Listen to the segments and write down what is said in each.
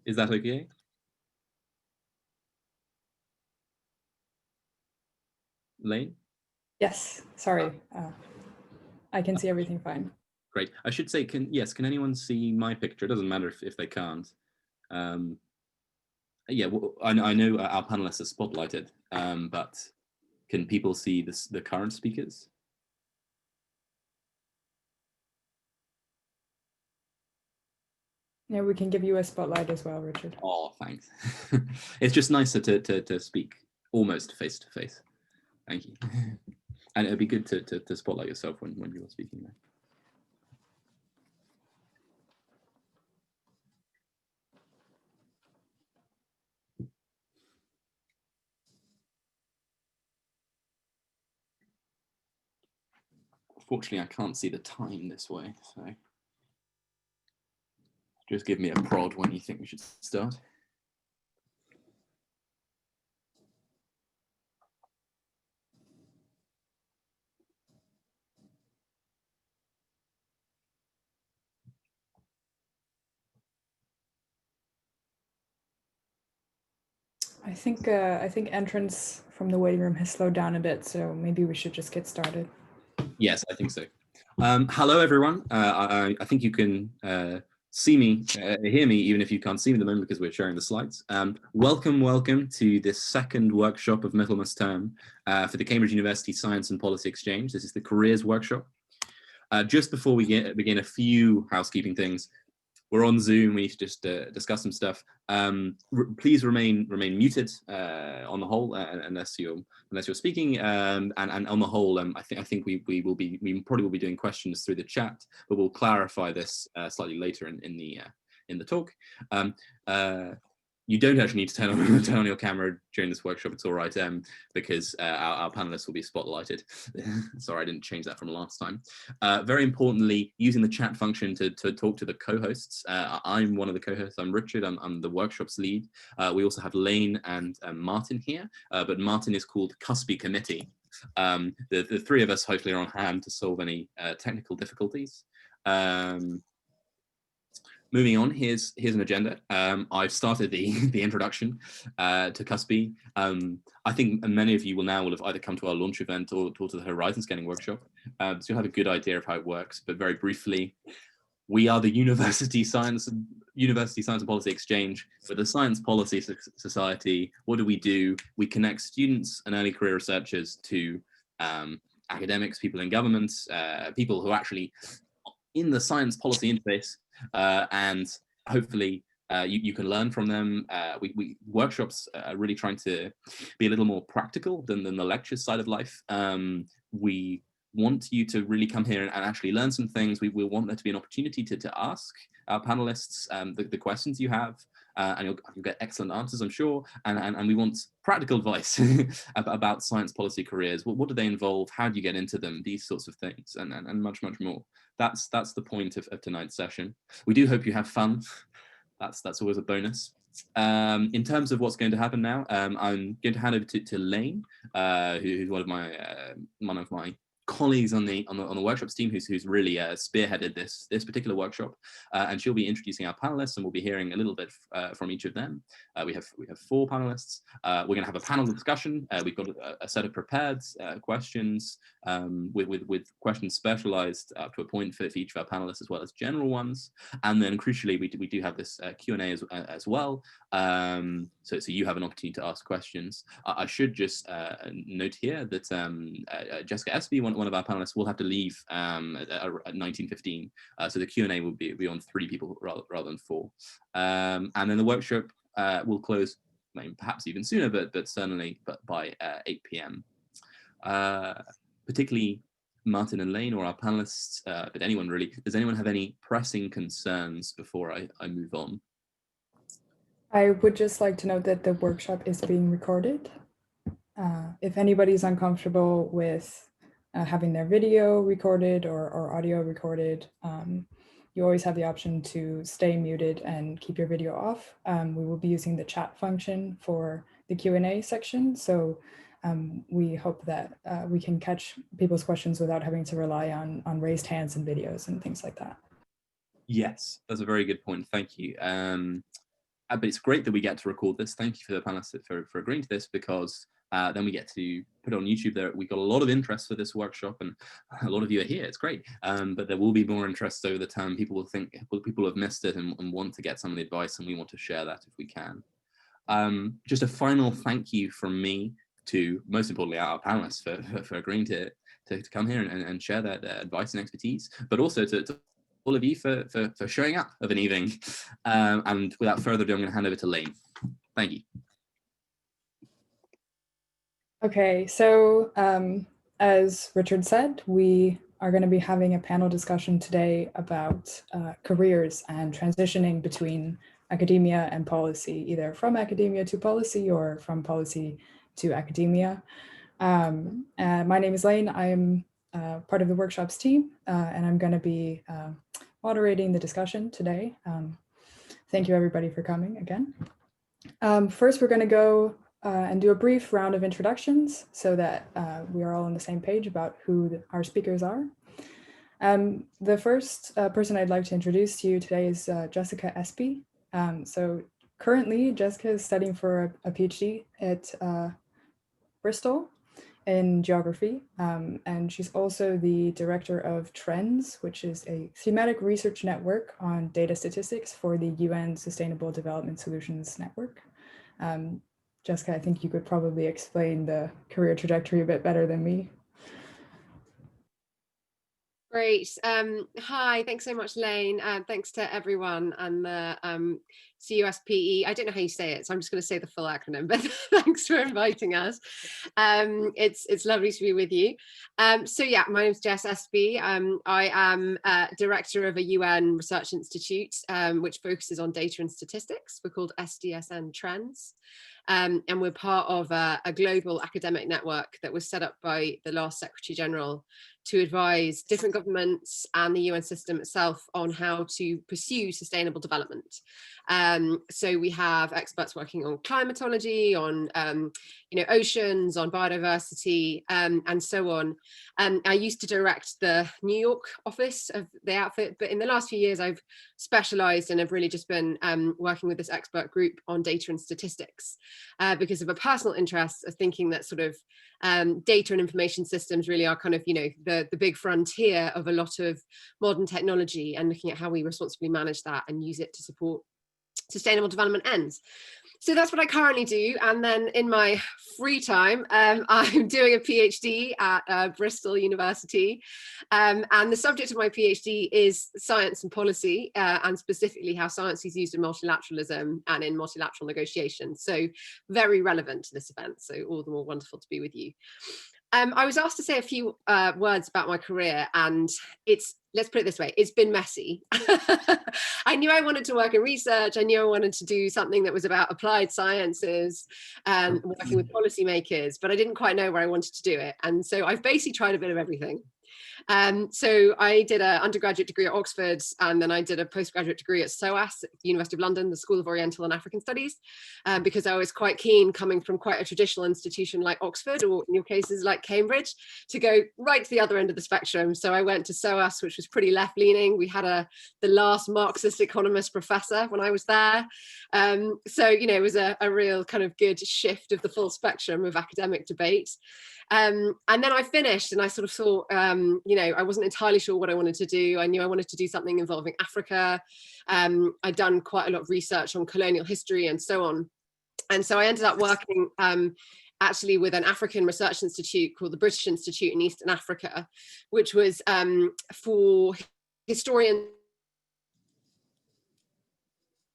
Is that okay? Lane? Yes, sorry. I can see everything fine. Great. I should say, can anyone see my picture? It doesn't matter if they can't. Yeah, well, I know our panelists are spotlighted, but can people see the current speakers? Yeah, we can give you a spotlight as well, Richard. Oh, thanks. It's just nicer to speak almost face to face. Thank you. And it'd be good to spotlight yourself when you're speaking there. Fortunately, I can't see the time this way, so just give me a prod when you think we should start. I think entrance from the waiting room has slowed down a bit, so maybe we should just get started. Yes, I think so. Hello, everyone. I think you can see me, hear me, even if you can't see me at the moment because we're sharing the slides. Welcome to this second workshop of Michaelmas term for the Cambridge University Science and Policy Exchange. This is the Careers Workshop. Just before we begin, a few housekeeping things. We're on Zoom. We need to just discuss some stuff. Please remain muted on the whole, unless you're speaking. And on the whole, I think we probably will be doing questions through the chat, but we'll clarify this slightly later in the talk. You don't actually need to turn on your camera during this workshop. It's all right, because our panelists will be spotlighted. Sorry, I didn't change that from last time. Very importantly, using the chat function to talk to the co-hosts. I'm one of the co-hosts. I'm Richard. I'm the workshop's lead. We also have Lane and Martin here, but Martin is called CUSPE Committee. The three of us hopefully are on hand to solve any technical difficulties. Moving on, here's an agenda. I've started the introduction to CUSPE. I think many of you will have either come to our launch event or to the Horizon Scanning workshop, so you'll have a good idea of how it works. But very briefly, we are the University Science and Policy Exchange. We're the Science Policy Society. What do? We connect students and early career researchers to academics, people in government, people who are actually in the science policy interface. And hopefully you can learn from them. We workshops are really trying to be a little more practical than the lectures side of life. We want you to really come here and actually learn some things. We want there to be an opportunity to ask our panelists the questions you have, and you'll get excellent answers, I'm sure. And we want practical advice about science policy careers. What do they involve? How do you get into them? These sorts of things, and much more. That's the point of tonight's session. We do hope you have fun. That's always a bonus. In terms of what's going to happen now, I'm going to hand over to Lane, who's one of my colleagues on the workshops team, who's really spearheaded this particular workshop, and she'll be introducing our panelists, and we'll be hearing a little bit from each of them. We have 4 panelists. We're going to have a panel discussion. We've got a set of prepared questions with questions specialized up to a point for each of our panelists, as well as general ones. And then crucially, we do have this Q&A as well. So you have an opportunity to ask questions. I should just note here that Jess Espy, one of our panelists, will have to leave at 19:15. So the Q&A will be on 3 people rather than 4. And then the workshop will close, perhaps even sooner, but certainly by 8 p.m. Particularly Martin and Lane, or our panelists, but anyone really. Does anyone have any pressing concerns before I move on? I would just like to note that the workshop is being recorded. If anybody's uncomfortable with having their video recorded or audio recorded, you always have the option to stay muted and keep your video off. We will be using the chat function for the Q&A section, so we hope that we can catch people's questions without having to rely on raised hands and videos and things like that. Yes, that's a very good point. Thank you. But it's great that we get to record this. Thank you for the panelists for agreeing to this, because then we get to put it on YouTube. There, we got a lot of interest for this workshop, and a lot of you are here. It's great. But there will be more interest over the time. People will think, people have missed it and want to get some of the advice, and we want to share that if we can. Just a final thank you from me to, most importantly, our panelists for agreeing to come here and share their advice and expertise, but also to all of you for showing up of an evening. And without further ado, I'm going to hand over to Lane. Thank you. Okay, so as Richard said, we are going to be having a panel discussion today about careers and transitioning between academia and policy, either from academia to policy or from policy to academia. My name is Lane. I am part of the workshops team, and I'm going to be moderating the discussion today. Thank you everybody for coming again. First, we're going to go and do a brief round of introductions so that we are all on the same page about who our speakers are. The first person I'd like to introduce to you today is Jessica Espy. So currently, Jessica is studying for a PhD at Bristol in geography, and she's also the director of Trends, which is a thematic research network on data statistics for the UN Sustainable Development Solutions Network. Jessica, I think you could probably explain the career trajectory a bit better than me. Great. Hi, thanks so much, Lane. Thanks to everyone and the CUSPE. I don't know how you say it, so I'm just going to say the full acronym, but thanks for inviting us. It's lovely to be with you. So yeah, my name is Jess Espy. I am director of a UN research institute, which focuses on data and statistics. We're called SDSN Trends. And we're part of a global academic network that was set up by the last Secretary General to advise different governments and the UN system itself on how to pursue sustainable development. So we have experts working on climatology, on oceans, on biodiversity, and so on. I used to direct the New York office of the outfit, but in the last few years I've specialized and have really just been working with this expert group on data and statistics because of a personal interest of thinking that sort of data and information systems really are kind of, the big frontier of a lot of modern technology, and looking at how we responsibly manage that and use it to support sustainable development ends. So that's what I currently do. And then in my free time, I'm doing a PhD at Bristol University. And the subject of my PhD is science and policy, and specifically how science is used in multilateralism and in multilateral negotiations. So very relevant to this event. So all the more wonderful to be with you. I was asked to say a few words about my career, and let's put it this way, it's been messy. I knew I wanted to work in research. I knew I wanted to do something that was about applied sciences, working with policymakers, but I didn't quite know where I wanted to do it. And so I've basically tried a bit of everything. So I did an undergraduate degree at Oxford, and then I did a postgraduate degree at SOAS at the University of London, the School of Oriental and African Studies, because I was quite keen, coming from quite a traditional institution like Oxford, or in your cases like Cambridge, to go right to the other end of the spectrum. So I went to SOAS, which was pretty left-leaning. We had the last Marxist economist professor when I was there. So, it was a real kind of good shift of the full spectrum of academic debate. And then I finished, and I sort of thought, I wasn't entirely sure what I wanted to do. I knew I wanted to do something involving Africa. I'd done quite a lot of research on colonial history and so on. And so I ended up working actually with an African research institute called the British Institute in Eastern Africa, which was for historians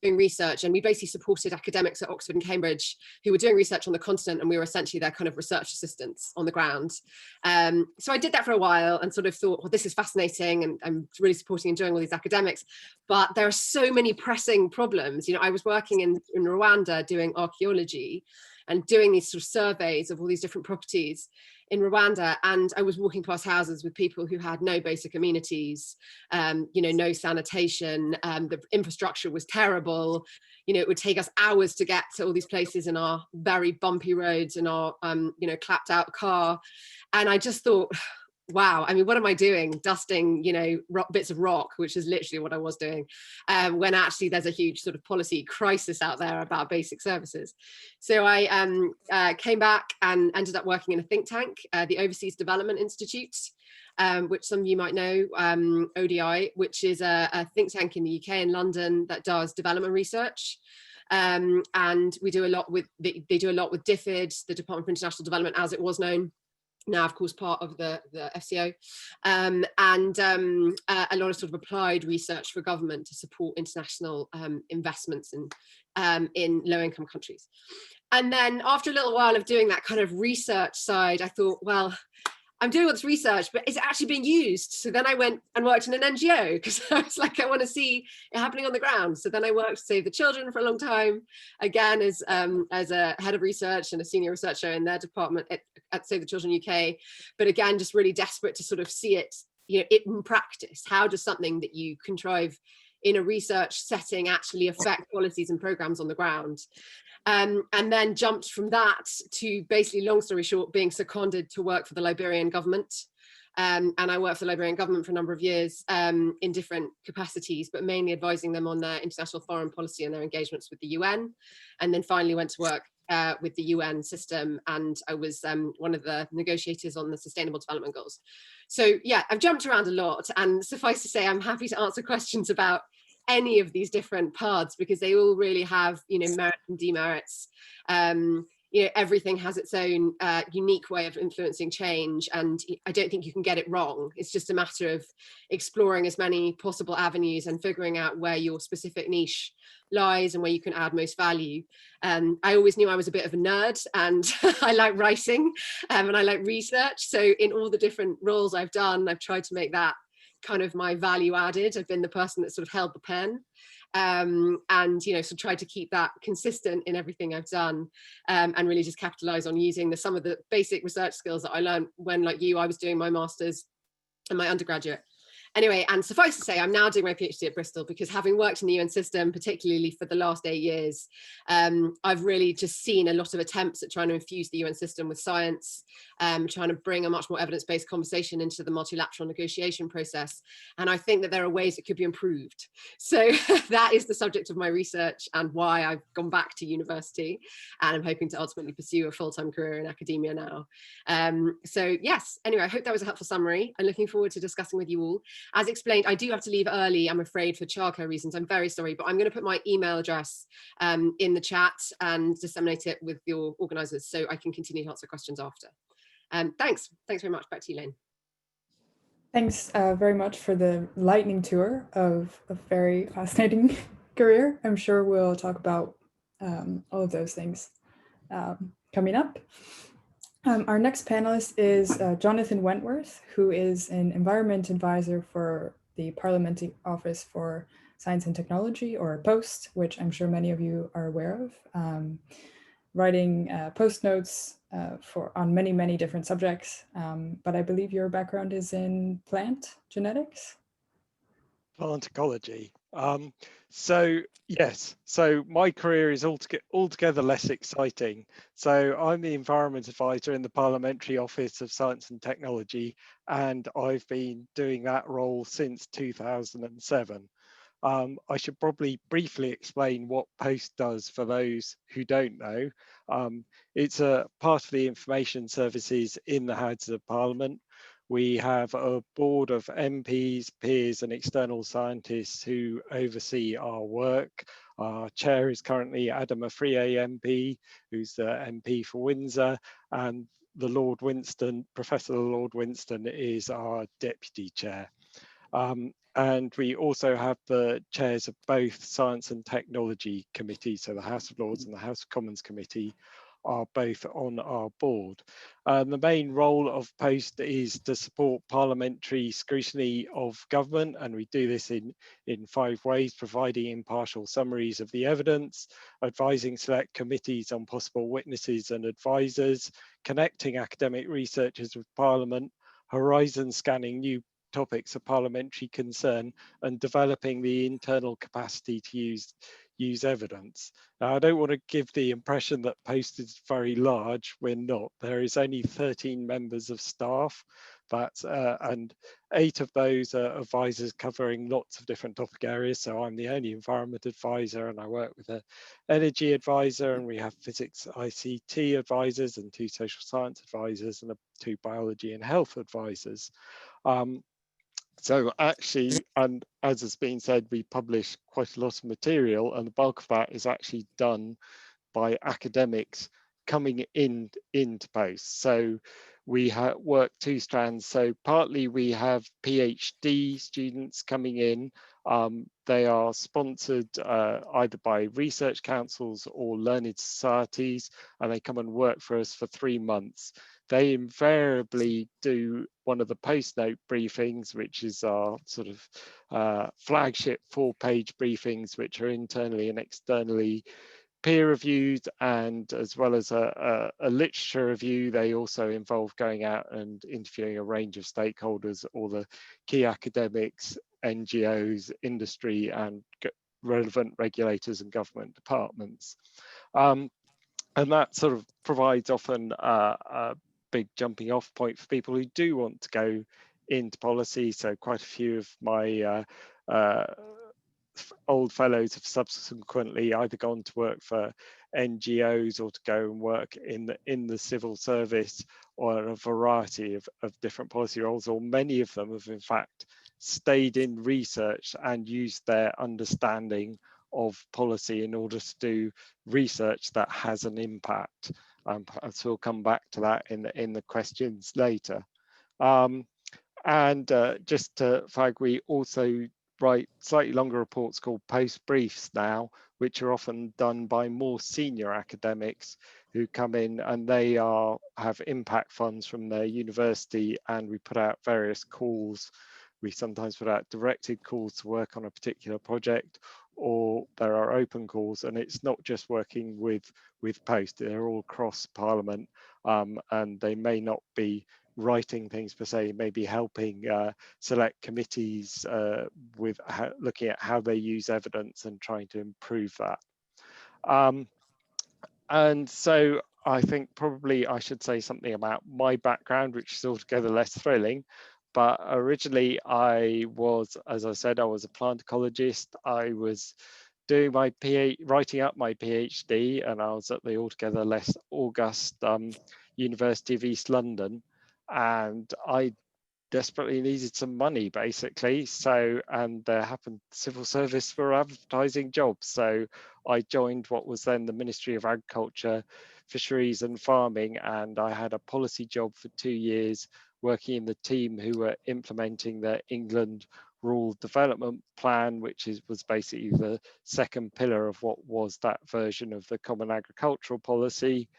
doing research, and we basically supported academics at Oxford and Cambridge who were doing research on the continent, and we were essentially their kind of research assistants on the ground. So I did that for a while and sort of thought, well, this is fascinating, and I'm really supporting and enjoying all these academics, but there are so many pressing problems. I was working in Rwanda doing archaeology and doing these sort of surveys of all these different properties in Rwanda, and I was walking past houses with people who had no basic amenities, no sanitation, the infrastructure was terrible. It would take us hours to get to all these places in our very bumpy roads and our, clapped out car. And I just thought, wow, I mean, what am I doing? Dusting, bits of rock, which is literally what I was doing, when actually there's a huge sort of policy crisis out there about basic services. So I came back and ended up working in a think tank, the Overseas Development Institute, which some of you might know, ODI, which is a think tank in the UK in London that does development research. And we do a lot with, they do a lot with DFID, the Department for International Development, as it was known, now of course part of the FCO, and a lot of sort of applied research for government to support international investments in low-income countries. And then after a little while of doing that kind of research side, I thought, well, I'm doing all this research, but is it actually being used? So then I went and worked in an NGO, because I was like, I want to see it happening on the ground. So then I worked to Save the Children for a long time, again as a head of research and a senior researcher in their department at Save the Children UK. But again, just really desperate to sort of see it, it in practice. How does something that you contrive in a research setting actually affect policies and programs on the ground? And then jumped from that to basically, long story short, being seconded to work for the Liberian government. And I worked for the Liberian government for a number of years in different capacities, but mainly advising them on their international foreign policy and their engagements with the UN. And then finally went to work with the UN system, and I was one of the negotiators on the Sustainable Development Goals. So yeah, I've jumped around a lot, and suffice to say, I'm happy to answer questions about any of these different paths, because they all really have, merits and demerits. Everything has its own unique way of influencing change, and I don't think you can get it wrong. It's just a matter of exploring as many possible avenues and figuring out where your specific niche lies and where you can add most value. I always knew I was a bit of a nerd, and I like writing and I like research. So in all the different roles I've done, I've tried to make that kind of my value added. I've been the person that sort of held the pen, and so tried to keep that consistent in everything I've done, and really just capitalize on using some of the basic research skills that I learned when, like you, I was doing my master's and my undergraduate. Anyway, and suffice to say, I'm now doing my PhD at Bristol, because having worked in the UN system, particularly for the last 8 years, I've really just seen a lot of attempts at trying to infuse the UN system with science, trying to bring a much more evidence-based conversation into the multilateral negotiation process. And I think that there are ways it could be improved. So that is the subject of my research and why I've gone back to university. And I'm hoping to ultimately pursue a full-time career in academia now. So yes, anyway, I hope that was a helpful summary. I'm looking forward to discussing with you all. As explained, I do have to leave early, I'm afraid, for childcare reasons. I'm very sorry, but I'm going to put my email address in the chat and disseminate it with your organisers, so I can continue to answer questions after. Thanks very much. Back to you, Lane. Thanks very much for the lightning tour of a very fascinating career. I'm sure we'll talk about all of those things coming up. Our next panelist is Jonathan Wentworth, who is an environment advisor for the Parliamentary Office for Science and Technology, or POST, which I'm sure many of you are aware of, writing post notes on many different subjects. But I believe your background is in plant genetics? Plant ecology. So yes, so my career is altogether less exciting. So I'm the environment advisor in the Parliamentary Office of Science and Technology, and I've been doing that role since 2007. I should probably briefly explain what POST does for those who don't know. It's a part of the information services in the Houses of Parliament. We have a board of MPs, peers and external scientists who oversee our work. Our chair is currently Adam Afriyie MP, who's the MP for Windsor, and the Lord Winston, Professor Lord Winston is our deputy chair. And we also have the chairs of both Science and Technology committees, so the House of Lords and the House of Commons committee are both on our board. The main role of POST is to support parliamentary scrutiny of government, and we do this in 5 ways: providing impartial summaries of the evidence, advising select committees on possible witnesses and advisors, connecting academic researchers with Parliament, horizon scanning new topics of parliamentary concern, and developing the internal capacity to use evidence. Now, I don't want to give the impression that Post is very large. We're not. There is only 13 members of staff, but and 8 of those are advisors covering lots of different topic areas. So I'm the only environment advisor, and I work with an energy advisor, and we have physics ICT advisors and 2 social science advisors and 2 biology and health advisors. So actually, and as has been said, we publish quite a lot of material, and the bulk of that is actually done by academics coming into Post. So we work 2 strands. So partly we have PhD students coming in. They are sponsored either by research councils or learned societies, and they come and work for us for 3 months. They invariably do one of the Post note briefings, which is our sort of flagship 4-page briefings, which are internally and externally peer reviewed, and as well as a literature review. They also involve going out and interviewing a range of stakeholders, all the key academics, NGOs, industry, and relevant regulators and government departments. And that sort of provides often a big jumping off point for people who do want to go into policy. So quite a few of my old fellows have subsequently either gone to work for NGOs or to go and work in the civil service, or a variety of different policy roles, or many of them have in fact stayed in research and used their understanding of policy in order to do research that has an impact. So we'll come back to that in the questions later. Just to flag, we also write slightly longer reports called Post Briefs now, which are often done by more senior academics who come in, and they have impact funds from their university, and we put out various calls. We sometimes put out directed calls to work on a particular project, or there are open calls, and it's not just working with Post, they're all across Parliament, and they may not be writing things per se, maybe helping select committees with looking at how they use evidence and trying to improve that. And so I think probably I should say something about my background, which is altogether less thrilling. But originally I was, as I said, I was a plant ecologist. I was doing my writing up my PhD, and I was at the altogether less august University of East London, and I desperately needed some money basically. So, and there happened civil service for advertising jobs. So I joined what was then the Ministry of Agriculture, Fisheries and Farming, and I had a policy job for 2 years working in the team who were implementing the England Rural Development Plan, which was basically the second pillar of what was that version of the Common Agricultural Policy.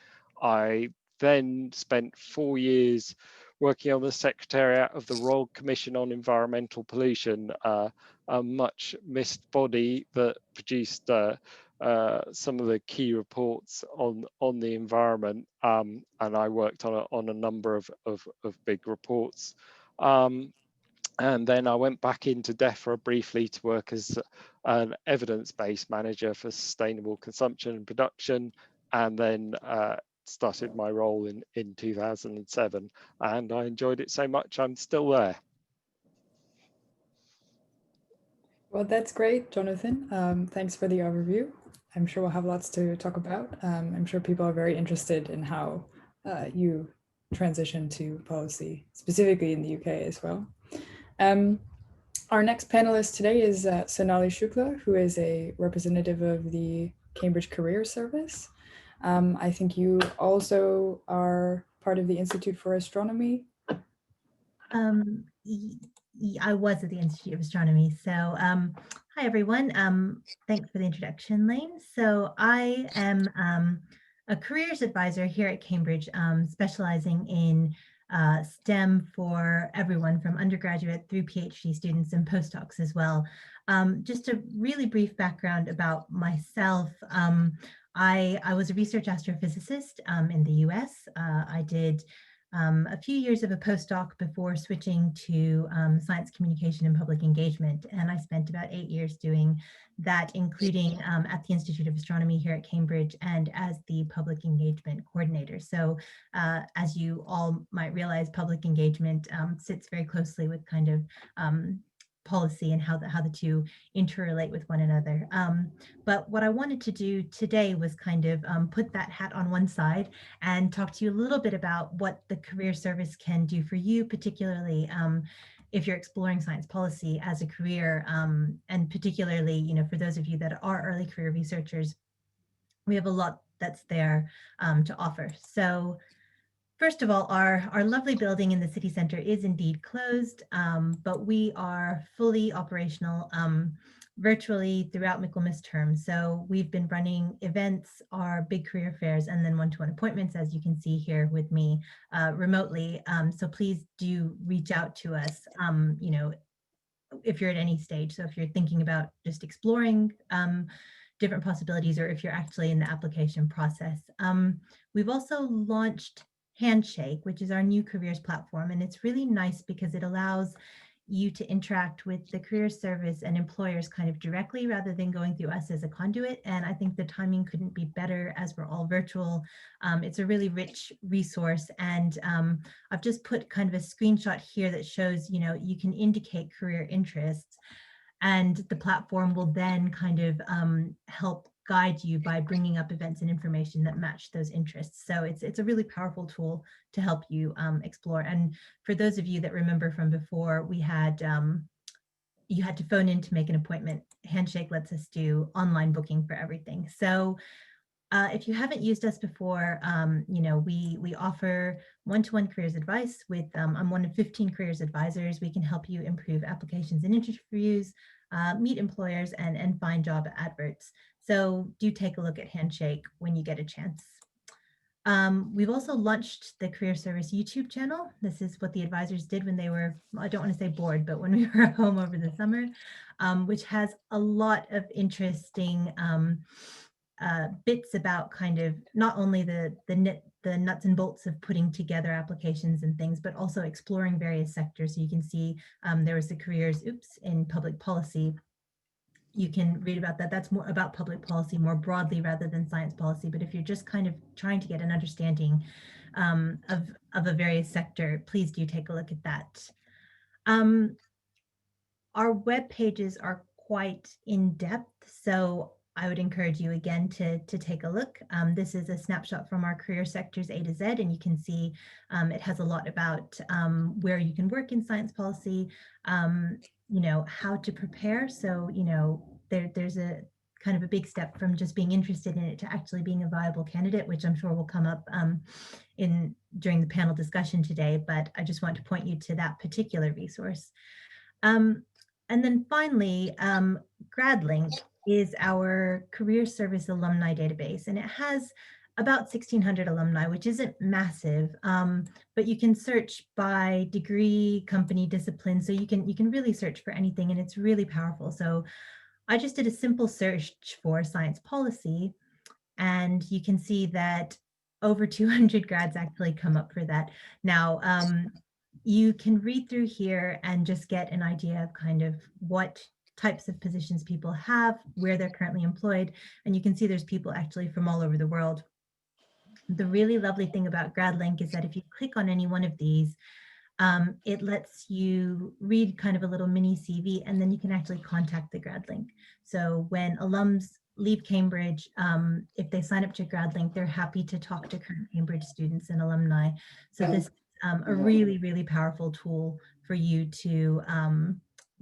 I then spent 4 years working on the Secretariat of the Royal Commission on Environmental Pollution, a much missed body that produced some of the key reports on the environment, and I worked on a number of big reports. And then I went back into DEFRA briefly to work as an evidence-based manager for sustainable consumption and production, and then started my role in 2007, and I enjoyed it so much I'm still there. Well, that's great, Jonathan. Thanks for the overview. I'm sure we'll have lots to talk about. I'm sure people are very interested in how you transition to policy, specifically in the UK as well. Our next panelist today is Sonali Shukla, who is a representative of the Cambridge Career Service. I think you also are part of the Institute for Astronomy. I was at the Institute of Astronomy. So hi, everyone. Thanks for the introduction, Lane. So I am a careers advisor here at Cambridge, specializing in STEM for everyone from undergraduate through PhD students and postdocs as well. Just a really brief background about myself. I was a research astrophysicist in the US. I did a few years of a postdoc before switching to science communication and public engagement. And I spent about 8 years doing that, including at the Institute of Astronomy here at Cambridge and as the public engagement coordinator. So as you all might realize, public engagement sits very closely with kind of policy and how the two interrelate with one another. But what I wanted to do today was kind of put that hat on one side and talk to you a little bit about what the career service can do for you, particularly if you're exploring science policy as a career, and particularly, you know, for those of you that are early career researchers, we have a lot that's there to offer. So first of all, our lovely building in the city center is indeed closed, but we are fully operational virtually throughout Michaelmas term. So we've been running events, our big career fairs, and then one-to-one appointments, as you can see here with me remotely. So please do reach out to us, you know, if you're at any stage. So if you're thinking about just exploring different possibilities, or if you're actually in the application process. We've also launched Handshake, which is our new careers platform. And it's really nice because it allows you to interact with the career service and employers kind of directly rather than going through us as a conduit. And I think the timing couldn't be better as we're all virtual. It's a really rich resource. And I've just put kind of a screenshot here that shows, you know, you can indicate career interests, and the platform will then kind of help guide you by bringing up events and information that match those interests. So it's a really powerful tool to help you explore. And for those of you that remember from before, we had you had to phone in to make an appointment. Handshake lets us do online booking for everything. So if you haven't used us before, you know, we offer one-to-one careers advice with, I'm one of 15 careers advisors. We can help you improve applications and interviews, meet employers, and find job adverts. So do take a look at Handshake when you get a chance. We've also launched the Career Service YouTube channel. This is what the advisors did when they were, I don't want to say bored, but when we were home over the summer, which has a lot of interesting bits about kind of not only the nuts and bolts of putting together applications and things, but also exploring various sectors. So you can see there was the careers, in public policy. You can read about that. That's more about public policy more broadly rather than science policy. But if you're just kind of trying to get an understanding of a various sector, please do take a look at that. Our web pages are quite in depth, so I would encourage you again to take a look. This is a snapshot from our career sectors A to Z, and you can see it has a lot about where you can work in science policy, you know, how to prepare. So, you know, there's a kind of a big step from just being interested in it to actually being a viable candidate, which I'm sure will come up during the panel discussion today, but I just want to point you to that particular resource. And then finally, GradLink is our career service alumni database, and it has about 1,600 alumni, which isn't massive, but you can search by degree, company, discipline, so you can really search for anything, and it's really powerful. So I just did a simple search for science policy, and you can see that over 200 grads actually come up for that. Now, you can read through here and just get an idea of kind of what types of positions people have, where they're currently employed, and you can see there's people actually from all over the world. The really lovely thing about GradLink is that if you click on any one of these, it lets you read kind of a little mini CV, and then you can actually contact the GradLink. So when alums leave Cambridge, if they sign up to GradLink, they're happy to talk to current Cambridge students and alumni. So this is a really, really powerful tool for you to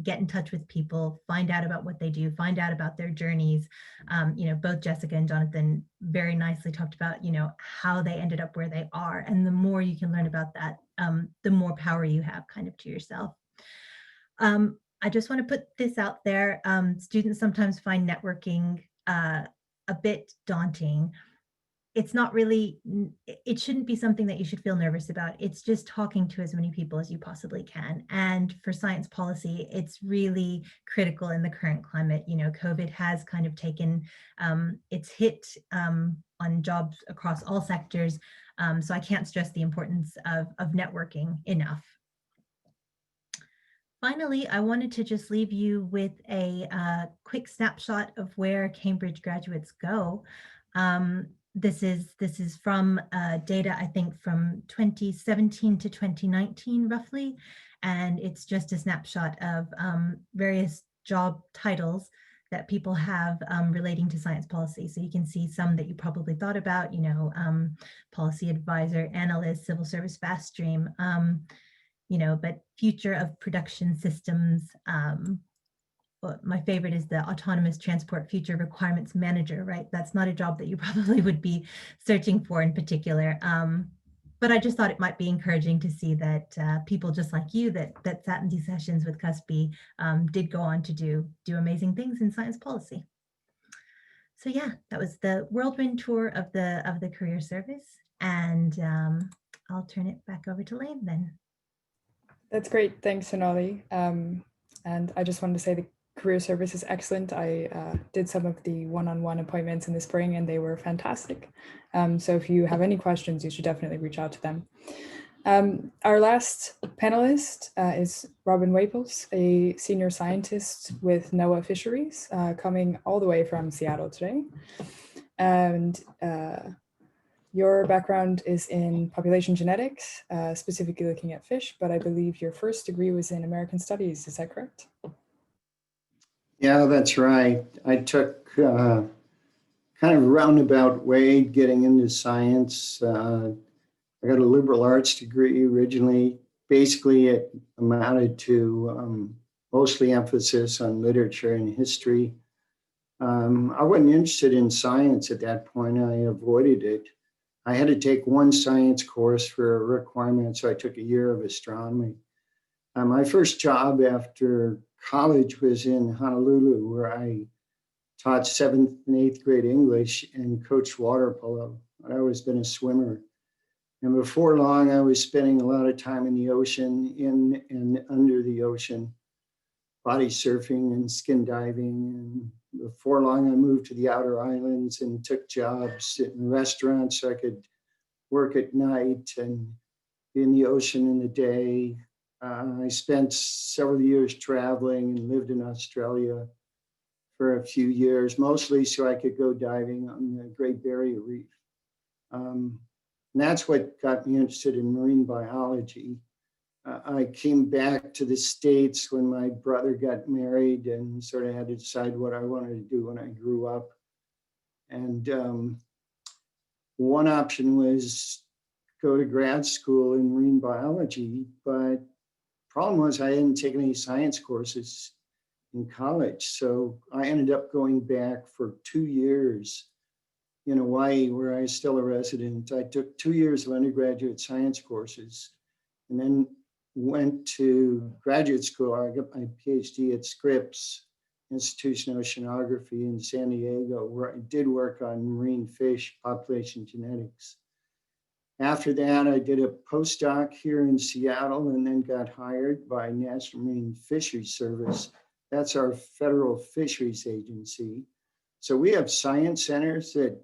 get in touch with people, find out about what they do, find out about their journeys. You know, both Jessica and Jonathan very nicely talked about, you know, how they ended up where they are. And the more you can learn about that, the more power you have kind of to yourself. I just want to put this out there. Students sometimes find networking a bit daunting. it's not really, it shouldn't be something that you should feel nervous about. It's just talking to as many people as you possibly can. And for science policy, it's really critical in the current climate. You know, COVID has kind of taken its hit on jobs across all sectors. So I can't stress the importance of networking enough. Finally, I wanted to just leave you with a quick snapshot of where Cambridge graduates go. This is from data, I think, from 2017 to 2019, roughly. And it's just a snapshot of various job titles that people have relating to science policy. So you can see some that you probably thought about, you know, policy advisor, analyst, civil service fast stream, you know, but future of production systems. My favorite is the autonomous transport future requirements manager, right? That's not a job that you probably would be searching for in particular. But I just thought it might be encouraging to see that people just like you that sat in these sessions with CUSPE did go on to do amazing things in science policy. So yeah, that was the whirlwind tour of the career service. And I'll turn it back over to Lane then. That's great. Thanks, Sonali. And I just wanted to say the career service is excellent. I did some of the one-on-one appointments in the spring and they were fantastic. So if you have any questions, you should definitely reach out to them. Our last panelist is Robin Waples, a senior scientist with NOAA Fisheries, coming all the way from Seattle today. And your background is in population genetics, specifically looking at fish, but I believe your first degree was in American Studies. Is that correct? Yeah, that's right. I took kind of a roundabout way getting into science. I got a liberal arts degree originally. Basically, it amounted to mostly emphasis on literature and history. I wasn't interested in science at that point. I avoided it. I had to take one science course for a requirement, so I took a year of astronomy. My first job after college was in Honolulu, where I taught 7th and 8th grade English and coached water polo. I'd always been a swimmer. And before long, I was spending a lot of time in the ocean, in and under the ocean, body surfing and skin diving. And before long, I moved to the outer islands and took jobs in restaurants so I could work at night and be in the ocean in the day. I spent several years traveling and lived in Australia for a few years, mostly so I could go diving on the Great Barrier Reef. And that's what got me interested in marine biology. I came back to the States when my brother got married and sort of had to decide what I wanted to do when I grew up. And one option was go to grad school in marine biology, but problem was I hadn't taken any science courses in college. So I ended up going back for 2 years in Hawaii, where I was still a resident. I took 2 years of undergraduate science courses and then went to graduate school. I got my PhD at Scripps Institution of Oceanography in San Diego, where I did work on marine fish population genetics. After that, I did a postdoc here in Seattle and then got hired by National Marine Fisheries Service. That's our federal fisheries agency. So we have science centers that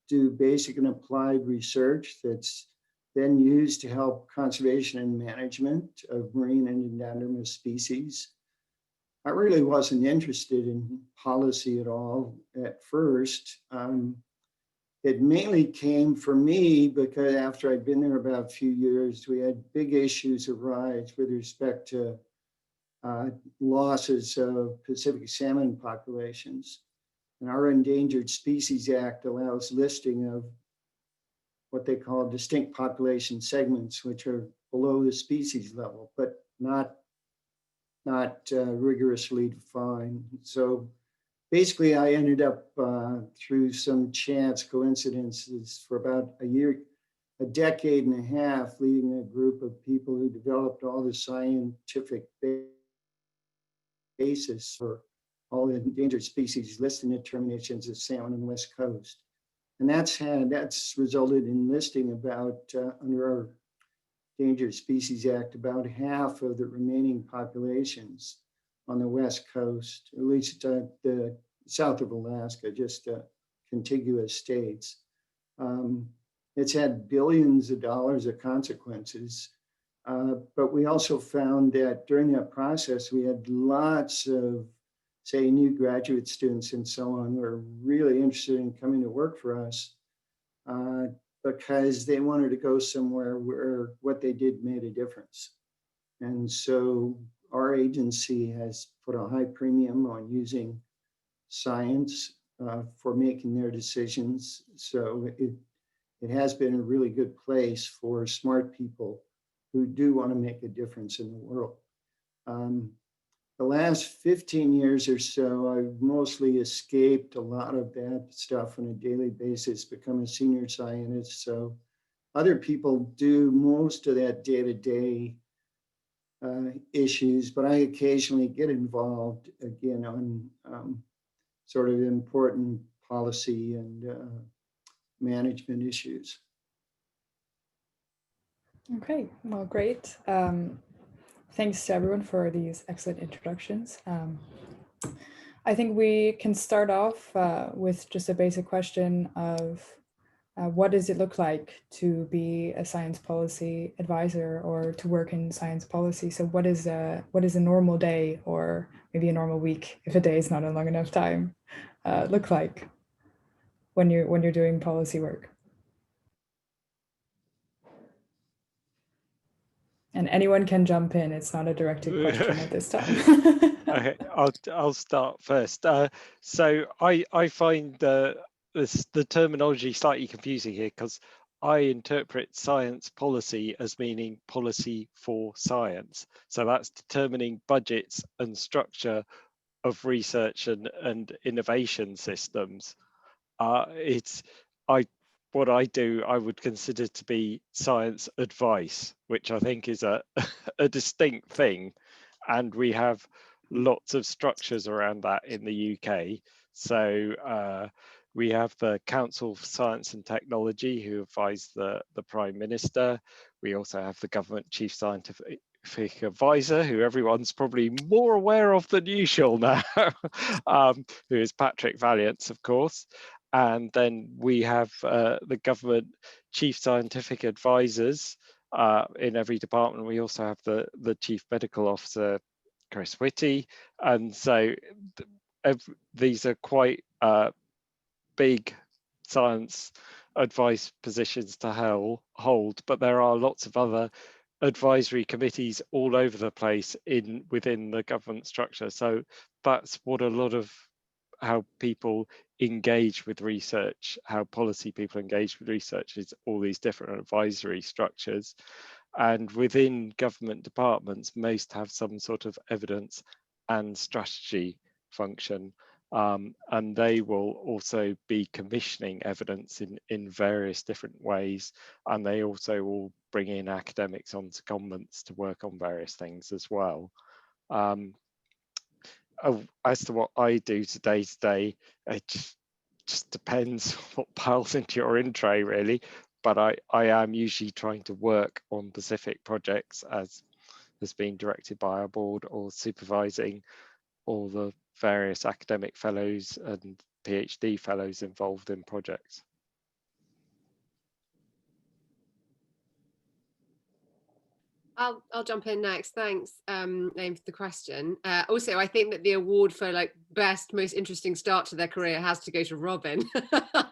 do basic and applied research that's then used to help conservation and management of marine and endangered species. I really wasn't interested in policy at all at first. It mainly came for me because after I'd been there about a few years, we had big issues arise with respect to losses of Pacific salmon populations. And our Endangered Species Act allows listing of what they call distinct population segments, which are below the species level, but not rigorously defined. So basically, I ended up through some chance coincidences for about a decade and a half, leading a group of people who developed all the scientific basis for all the endangered species listing determinations of salmon on the West Coast. And that's resulted in listing about, under our Endangered Species Act, about half of the remaining populations on the West Coast, at least the south of Alaska, just contiguous states. It's had billions of dollars of consequences. But we also found that during that process, we had lots of, say, new graduate students and so on who are really interested in coming to work for us because they wanted to go somewhere where what they did made a difference. And so our agency has put a high premium on using science for making their decisions. So it has been a really good place for smart people who do want to make a difference in the world. The last 15 years or so, I've mostly escaped a lot of that stuff on a daily basis, become a senior scientist. So other people do most of that day-to-day issues, but I occasionally get involved again on sort of important policy and management issues. Okay, well, great. Thanks to everyone for these excellent introductions. I think we can start off with just a basic question of what does it look like to be a science policy advisor or to work in science policy? So what is a normal day, or maybe a normal week, if a day is not a long enough time, look like when you're doing policy work? And anyone can jump in. It's not a directed question at this time. Okay, I'll start first. So I find the terminology slightly confusing here, because I interpret science policy as meaning policy for science. So that's determining budgets and structure of research and innovation systems. What I do, I would consider to be science advice, which I think is a distinct thing. And we have lots of structures around that in the UK. So we have the Council for Science and Technology, who advise the Prime Minister. We also have the Government Chief Scientific Advisor, who everyone's probably more aware of than usual now, who is Patrick Valiance, of course. And then we have the Government Chief Scientific Advisors in every department. We also have the Chief Medical Officer, Chris Whitty. And so these are quite big science advice positions to hold, but there are lots of other advisory committees all over the place within the government structure. So that's what a lot of how people engage with research, how policy people engage with research, is all these different advisory structures. And within government departments, most have some sort of evidence and strategy function. And they will also be commissioning evidence in various different ways. And they also will bring in academics on secondments to work on various things as well. As to what I do day to day, it just depends what piles into your intro, really. But I am usually trying to work on specific projects as has been directed by our board, or supervising all the various academic fellows and PhD fellows involved in projects. I'll jump in next. Thanks, Naim, for the question. Also, I think that the award for like best, most interesting start to their career has to go to Robin.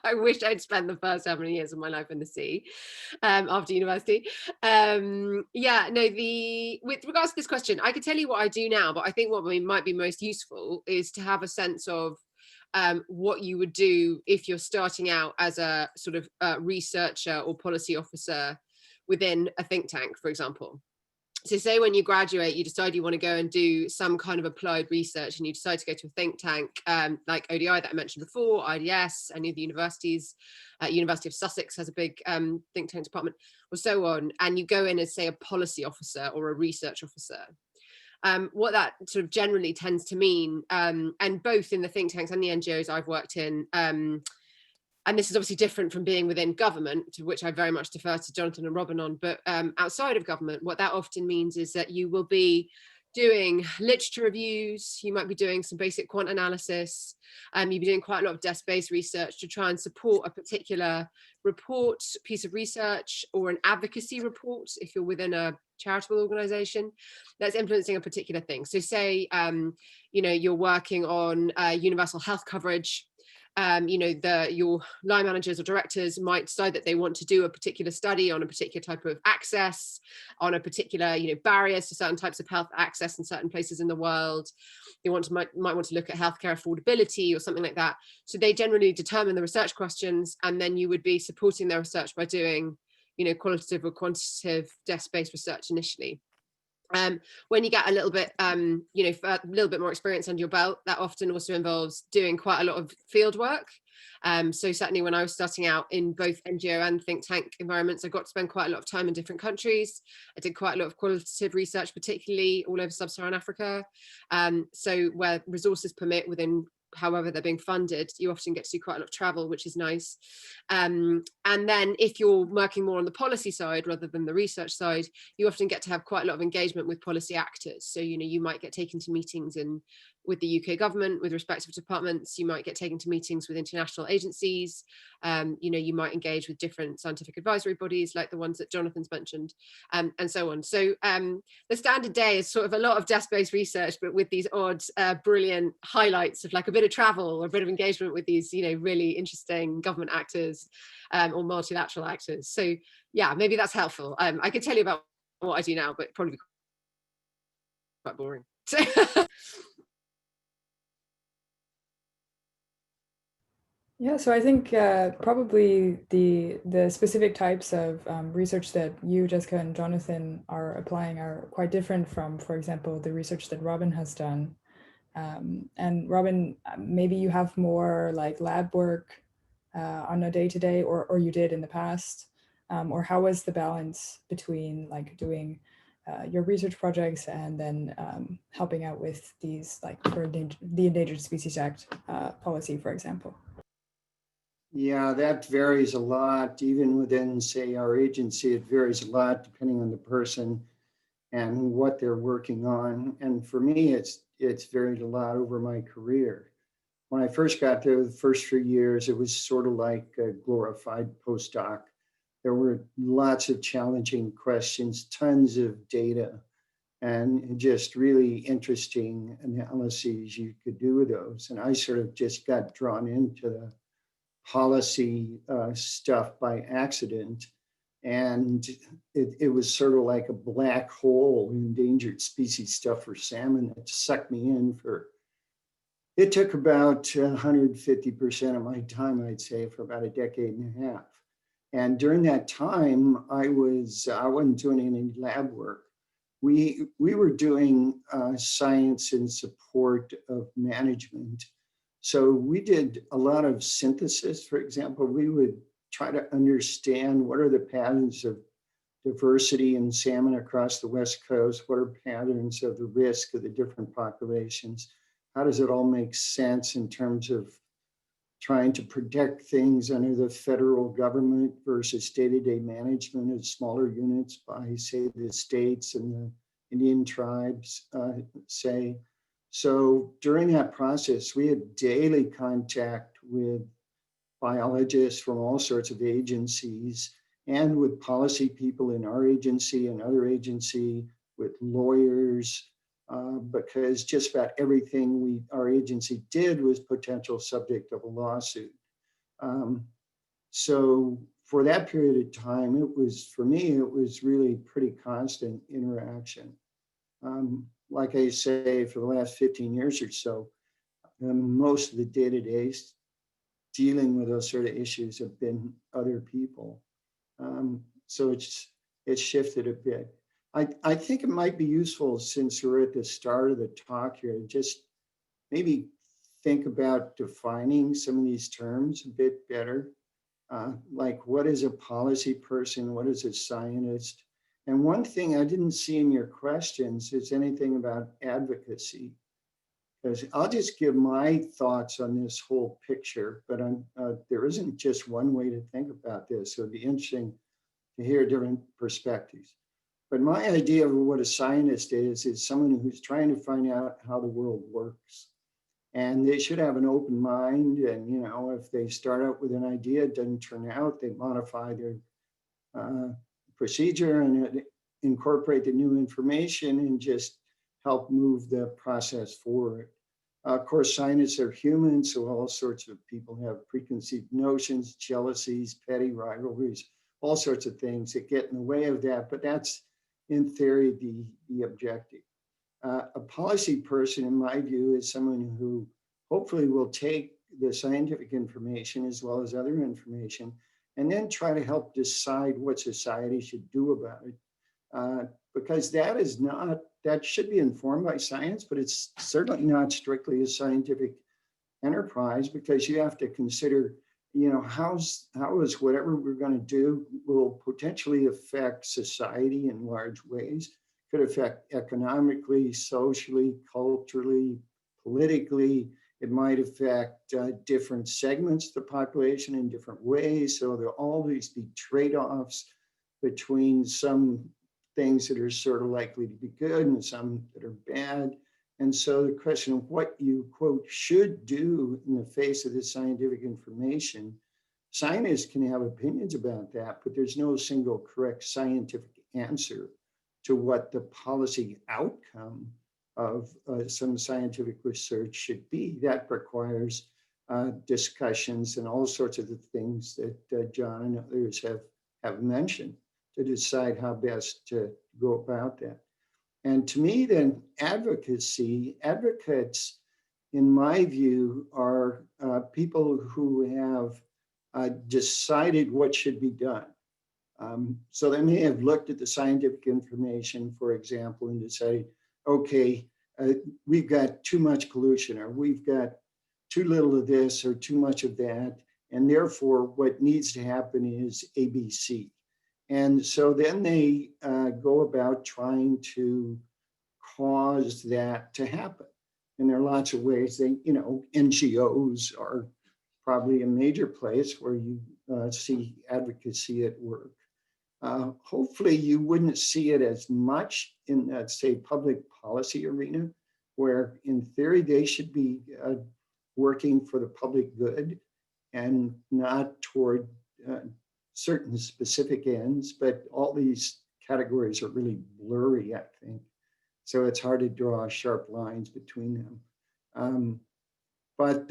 I wish I'd spent the first how many years of my life in the sea after university. Yeah, no, with regards to this question, I could tell you what I do now, but I think what might be most useful is to have a sense of what you would do if you're starting out as a sort of researcher or policy officer within a think tank, for example. So say when you graduate, you decide you want to go and do some kind of applied research, and you decide to go to a think tank like ODI that I mentioned before, IDS, any of the universities, University of Sussex has a big think tank department, or so on, and you go in as, say, a policy officer or a research officer. What that sort of generally tends to mean, and both in the think tanks and the NGOs I've worked in, and this is obviously different from being within government, to which I very much defer to Jonathan and Robin on, but outside of government, what that often means is that you will be doing literature reviews, you might be doing some basic quant analysis, you'll be doing quite a lot of desk-based research to try and support a particular report, piece of research, or an advocacy report if you're within a charitable organization that's influencing a particular thing. So say, you know, you're working on universal health coverage, you know, your line managers or directors might decide that they want to do a particular study on a particular type of access, on a particular, you know, barriers to certain types of health access in certain places in the world. They might want to look at healthcare affordability or something like that. So they generally determine the research questions, and then you would be supporting their research by doing, you know, qualitative or quantitative desk-based research initially. When you get a little bit, you know, a little bit more experience under your belt, that often also involves doing quite a lot of field work. So certainly when I was starting out in both NGO and think tank environments, I got to spend quite a lot of time in different countries. I did quite a lot of qualitative research, particularly all over sub-Saharan Africa. So where resources permit within however they're being funded, you often get to do quite a lot of travel, which is nice. And then if you're working more on the policy side rather than the research side, you often get to have quite a lot of engagement with policy actors. So, you know, you might get taken to meetings with the UK government, with respective departments, you might get taken to meetings with international agencies, you know, you might engage with different scientific advisory bodies like the ones that Jonathan's mentioned, and so on. So the standard day is sort of a lot of desk-based research, but with these odd, brilliant highlights of like a bit of travel or a bit of engagement with these, you know, really interesting government actors or multilateral actors. So yeah, maybe that's helpful. I could tell you about what I do now, but probably quite boring. Yeah, so I think probably the specific types of research that you, Jessica, and Jonathan are applying are quite different from, for example, the research that Robin has done. And Robin, maybe you have more like lab work on a day-to-day, or you did in the past, or how was the balance between like doing your research projects and then helping out with these, like for the Endangered Species Act policy, for example? Yeah, that varies a lot. Even within, say, our agency, it varies a lot depending on the person and what they're working on. And for me, it's varied a lot over my career. When I first got there, the first 3 years, it was sort of like a glorified postdoc. There were lots of challenging questions, tons of data, and just really interesting analyses you could do with those. And I sort of just got drawn into the policy stuff by accident. And it was sort of like a black hole, endangered species stuff for salmon that sucked me in for, it took about 150% of my time, I'd say, for about a decade and a half. And during that time, I wasn't doing any lab work. We were doing science in support of management. So we did a lot of synthesis. For example, we would try to understand what are the patterns of diversity in salmon across the West Coast, what are patterns of the risk of the different populations, how does it all make sense in terms of trying to protect things under the federal government versus day-to-day management of smaller units by, say, the states and the Indian tribes, say. So during that process, we had daily contact with biologists from all sorts of agencies and with policy people in our agency and other agency, with lawyers, because just about everything our agency did was potential subject of a lawsuit. So for that period of time, for me, it was really pretty constant interaction. Like I say, for the last 15 years or so, most of the day-to-days dealing with those sort of issues have been other people. So it's shifted a bit. I think it might be useful, since we're at the start of the talk here, to just maybe think about defining some of these terms a bit better. Like, what is a policy person? What is a scientist? And one thing I didn't see in your questions is anything about advocacy, because I'll just give my thoughts on this whole picture, but there isn't just one way to think about this. So it'd be interesting to hear different perspectives. But my idea of what a scientist is someone who's trying to find out how the world works. And they should have an open mind. And, you know, if they start out with an idea, it doesn't turn out, they modify their procedure and incorporate the new information and just help move the process forward. Of course, scientists are human, so all sorts of people have preconceived notions, jealousies, petty rivalries, all sorts of things that get in the way of that. But that's, in theory, the objective. A policy person, in my view, is someone who hopefully will take the scientific information as well as other information and then try to help decide what society should do about it. Because that should be informed by science, but it's certainly not strictly a scientific enterprise, because you have to consider, you know, how is whatever we're going to do will potentially affect society in large ways. Could affect economically, socially, culturally, politically. It might affect different segments of the population in different ways. So there'll always be trade-offs between some things that are sort of likely to be good and some that are bad. And so the question of what you, quote, should do in the face of this scientific information, scientists can have opinions about that, but there's no single correct scientific answer to what the policy outcome of some scientific research should be. That requires discussions and all sorts of the things that John and others have mentioned to decide how best to go about that. And to me, then, advocates, in my view, are people who have decided what should be done. So they may have looked at the scientific information, for example, and decided, okay, we've got too much pollution, or we've got too little of this or too much of that. And therefore, what needs to happen is ABC. And so then they go about trying to cause that to happen. And there are lots of ways. NGOs are probably a major place where you see advocacy at work. Hopefully you wouldn't see it as much in that, say, public policy arena, where in theory they should be working for the public good and not toward certain specific ends, but all these categories are really blurry, I think. So it's hard to draw sharp lines between them. But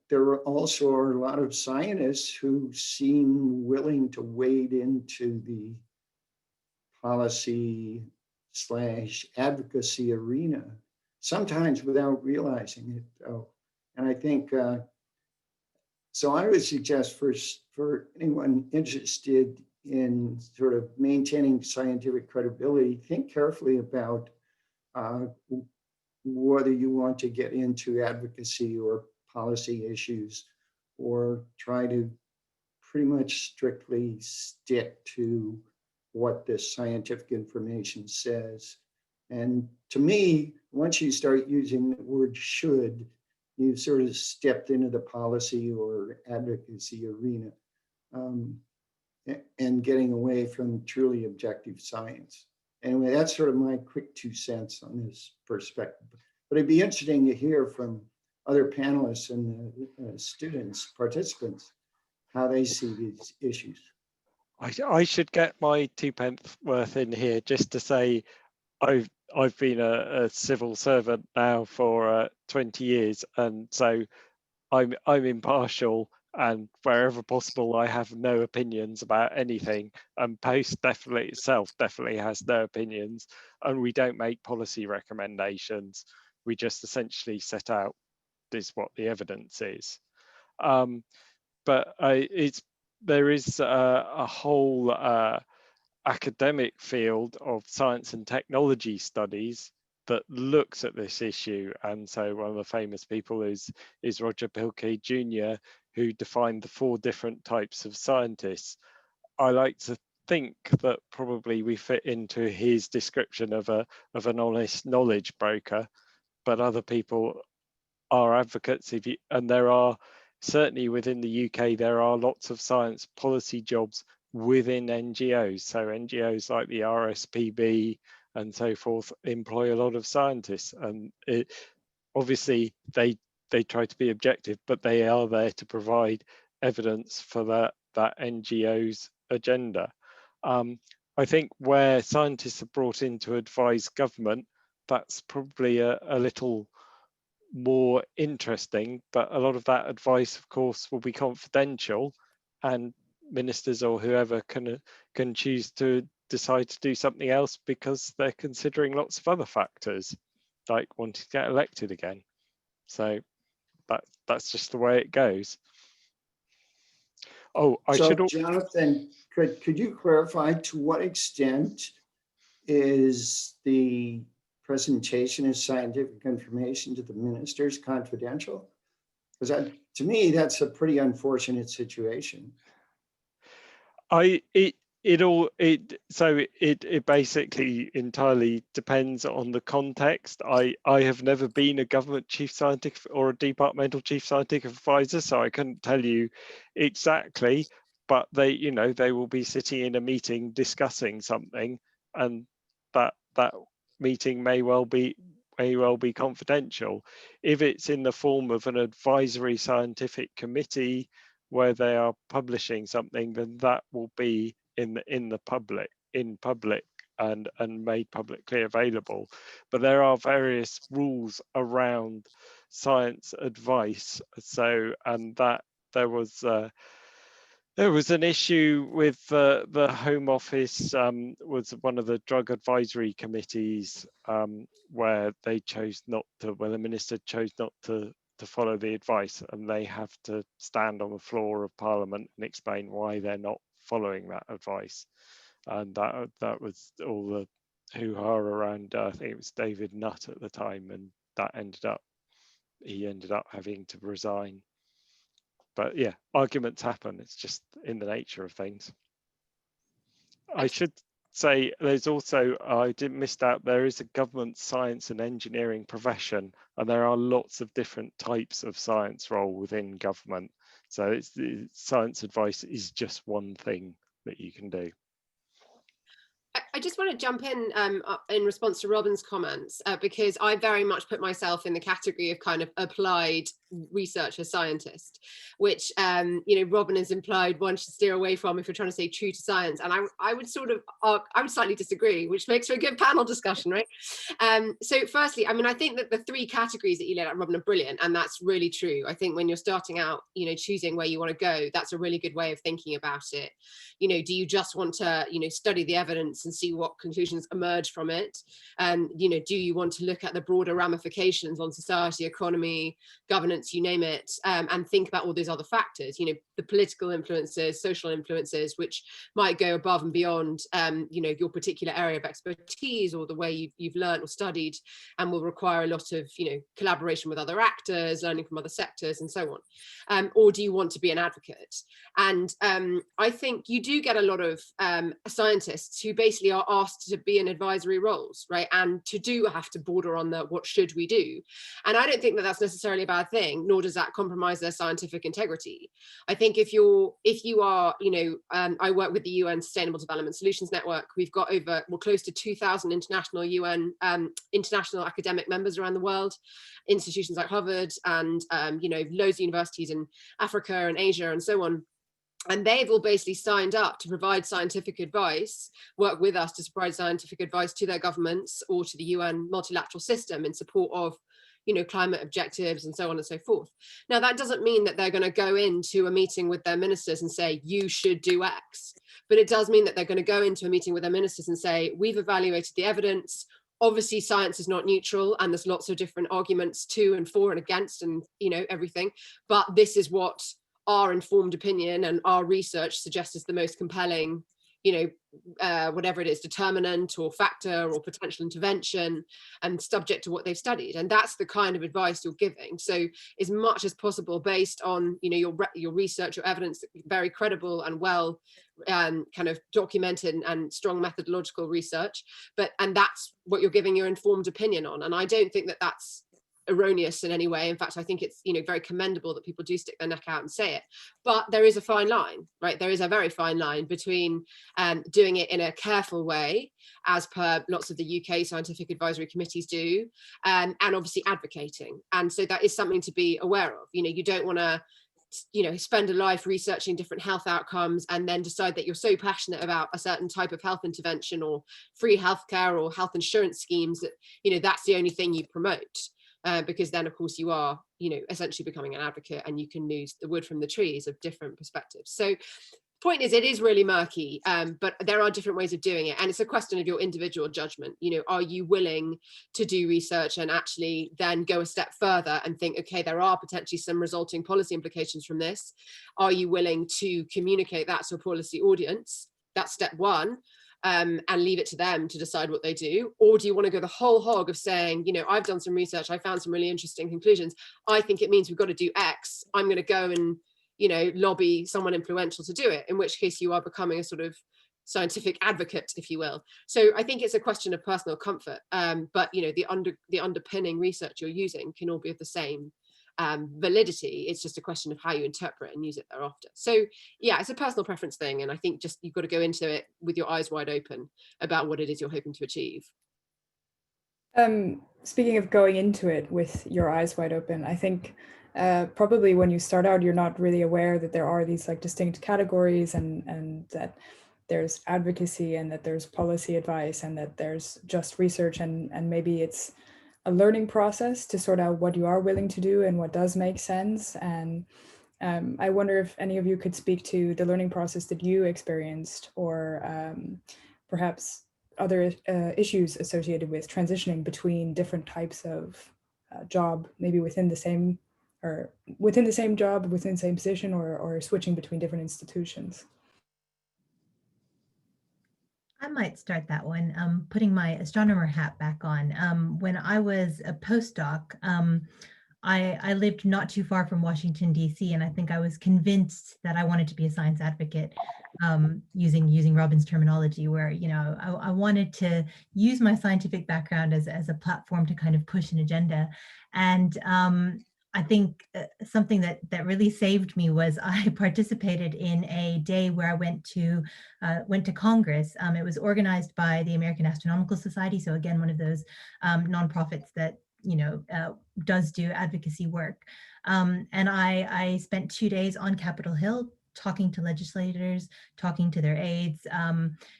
there also are a lot of scientists who seem willing to wade into the policy / advocacy arena, sometimes without realizing it, though. And I think, so I would suggest for anyone interested in sort of maintaining scientific credibility, think carefully about whether you want to get into advocacy or policy issues, or try to pretty much strictly stick to what this scientific information says. And to me, once you start using the word should, you've sort of stepped into the policy or advocacy arena, and getting away from truly objective science. Anyway, that's sort of my quick 2 cents on this perspective. But it'd be interesting to hear from other panelists and students, participants, how they see these issues. I should get my 2 pence worth in here just to say I've been a civil servant now for 20 years, and so I'm impartial, and wherever possible I have no opinions about anything, and Post itself definitely has no opinions, and we don't make policy recommendations. We just essentially set out this what the evidence is. But there is a whole academic field of science and technology studies that looks at this issue, and so one of the famous people is Roger Pielke Jr., who defined the 4 different types of scientists. I like to think that probably we fit into his description of an honest knowledge broker, but other people are advocates. And there are certainly within the UK, there are lots of science policy jobs within NGOs. So NGOs like the RSPB and so forth employ a lot of scientists, and obviously they try to be objective, but they are there to provide evidence for that NGO's agenda. I think where scientists are brought in to advise government, that's probably a little more interesting, but a lot of that advice, of course, will be confidential, and ministers or whoever can choose to decide to do something else because they're considering lots of other factors, like wanting to get elected again. So that's just the way it goes. Oh, Jonathan, could you clarify to what extent is the presentation of scientific information to the ministers confidential? Because to me, that's a pretty unfortunate situation. It basically entirely depends on the context. I have never been a government chief scientific or a departmental chief scientific advisor, so I couldn't tell you exactly, but they will be sitting in a meeting discussing something, and that meeting may well be confidential. If it's in the form of an advisory scientific committee where they are publishing something, then that will be in public and made publicly available. But there are various rules around science advice. So, and that there was an issue with the Home Office, was one of the drug advisory committees, where the minister chose not to follow the advice, and they have to stand on the floor of Parliament and explain why they're not following that advice. And that was all the hoo-ha around, I think it was David Nutt at the time, and he ended up having to resign. But yeah, arguments happen. It's just in the nature of things. I should say there's also, I missed out, there is a government science and engineering profession, and there are lots of different types of science role within government. So science advice is just one thing that you can do. I just want to jump in response to Robin's comments, because I very much put myself in the category of kind of applied researcher scientist, which Robin has implied one should steer away from if you're trying to say true to science, and I would slightly disagree, which makes for a good panel discussion, right? So firstly, I think that the three categories that you laid out, Robin, are brilliant, and that's really true. I think when you're starting out, choosing where you want to go, that's a really good way of thinking about it. Do you just want to study the evidence and see what conclusions emerge from it? Do you want to look at the broader ramifications on society, economy, governance, you name it, and think about all those other factors, the political influences, social influences, which might go above and beyond, your particular area of expertise or the way you've learned or studied, and will require a lot of, collaboration with other actors, learning from other sectors, and so on. Or do you want to be an advocate? And I think you do get a lot of scientists who basically are asked to be in advisory roles, right? And to have to border on the what should we do? And I don't think that that's necessarily a bad thing, nor does that compromise their scientific integrity. I think if you are, I work with the UN Sustainable Development Solutions Network. We've got close to 2,000 international UN, international academic members around the world, institutions like Harvard and, loads of universities in Africa and Asia and so on. And they've all basically signed up to provide scientific advice, work with us to provide scientific advice to their governments or to the UN multilateral system in support of, climate objectives and so on and so forth. Now, that doesn't mean that they're going to go into a meeting with their ministers and say, you should do X. But it does mean that they're going to go into a meeting with their ministers and say, we've evaluated the evidence. Obviously, science is not neutral, and there's lots of different arguments to and for and against and, everything. But this is what our informed opinion and our research suggests is the most compelling, whatever it is, determinant or factor or potential intervention, and subject to what they've studied. And that's the kind of advice you're giving. So as much as possible, based on, your research, your evidence, very credible and well kind of documented and strong methodological research, and that's what you're giving your informed opinion on. And I don't think that that's erroneous in any way. In fact, I think it's, you know, very commendable that people do stick their neck out and say it. But there is a fine line, right? There is a very fine line between doing it in a careful way, as per lots of the UK scientific advisory committees do, and obviously advocating. And so that is something to be aware of. You know, you don't want to, you know, spend a life researching different health outcomes and then decide that you're so passionate about a certain type of health intervention or free healthcare or health insurance schemes that, you know, that's the only thing you promote, because then of course you are, you know, essentially becoming an advocate and you can lose the wood from the trees of different perspectives. So point is, it is really murky, but there are different ways of doing it, and it's a question of your individual judgment. You know, are you willing to do research and actually then go a step further and think, okay, there are potentially some resulting policy implications from this? Are you willing to communicate that to a policy audience? That's step one. And leave it to them to decide what they do? Or do you want to go the whole hog of saying, you know, I've done some research, I found some really interesting conclusions, I think it means we've got to do X, I'm going to go and, you know, lobby someone influential to do it, in which case you are becoming a sort of scientific advocate, if you will. So I think it's a question of personal comfort, but, you know, the underpinning research you're using can all be of the same validity. It's just a question of how you interpret and use it thereafter. So yeah, it's a personal preference thing, and I think just you've got to go into it with your eyes wide open about what it is you're hoping to achieve. Speaking of going into it with your eyes wide open, I think probably when you start out, you're not really aware that there are these like distinct categories, and that there's advocacy and that there's policy advice and that there's just research, and maybe it's a learning process to sort out what you are willing to do and what does make sense. And I wonder if any of you could speak to the learning process that you experienced, or perhaps other issues associated with transitioning between different types of job, maybe within the same job, within the same position, or switching between different institutions. I might start that one, putting my astronomer hat back on. When I was a postdoc, I lived not too far from Washington, D.C., and I think I was convinced that I wanted to be a science advocate, using Robin's terminology, where, you know, I wanted to use my scientific background as a platform to kind of push an agenda. And I think something that really saved me was I participated in a day where I went to Congress. It was organized by the American Astronomical Society. So again, one of those nonprofits that, you know, does do advocacy work. And I spent 2 days on Capitol Hill talking to legislators, talking to their aides,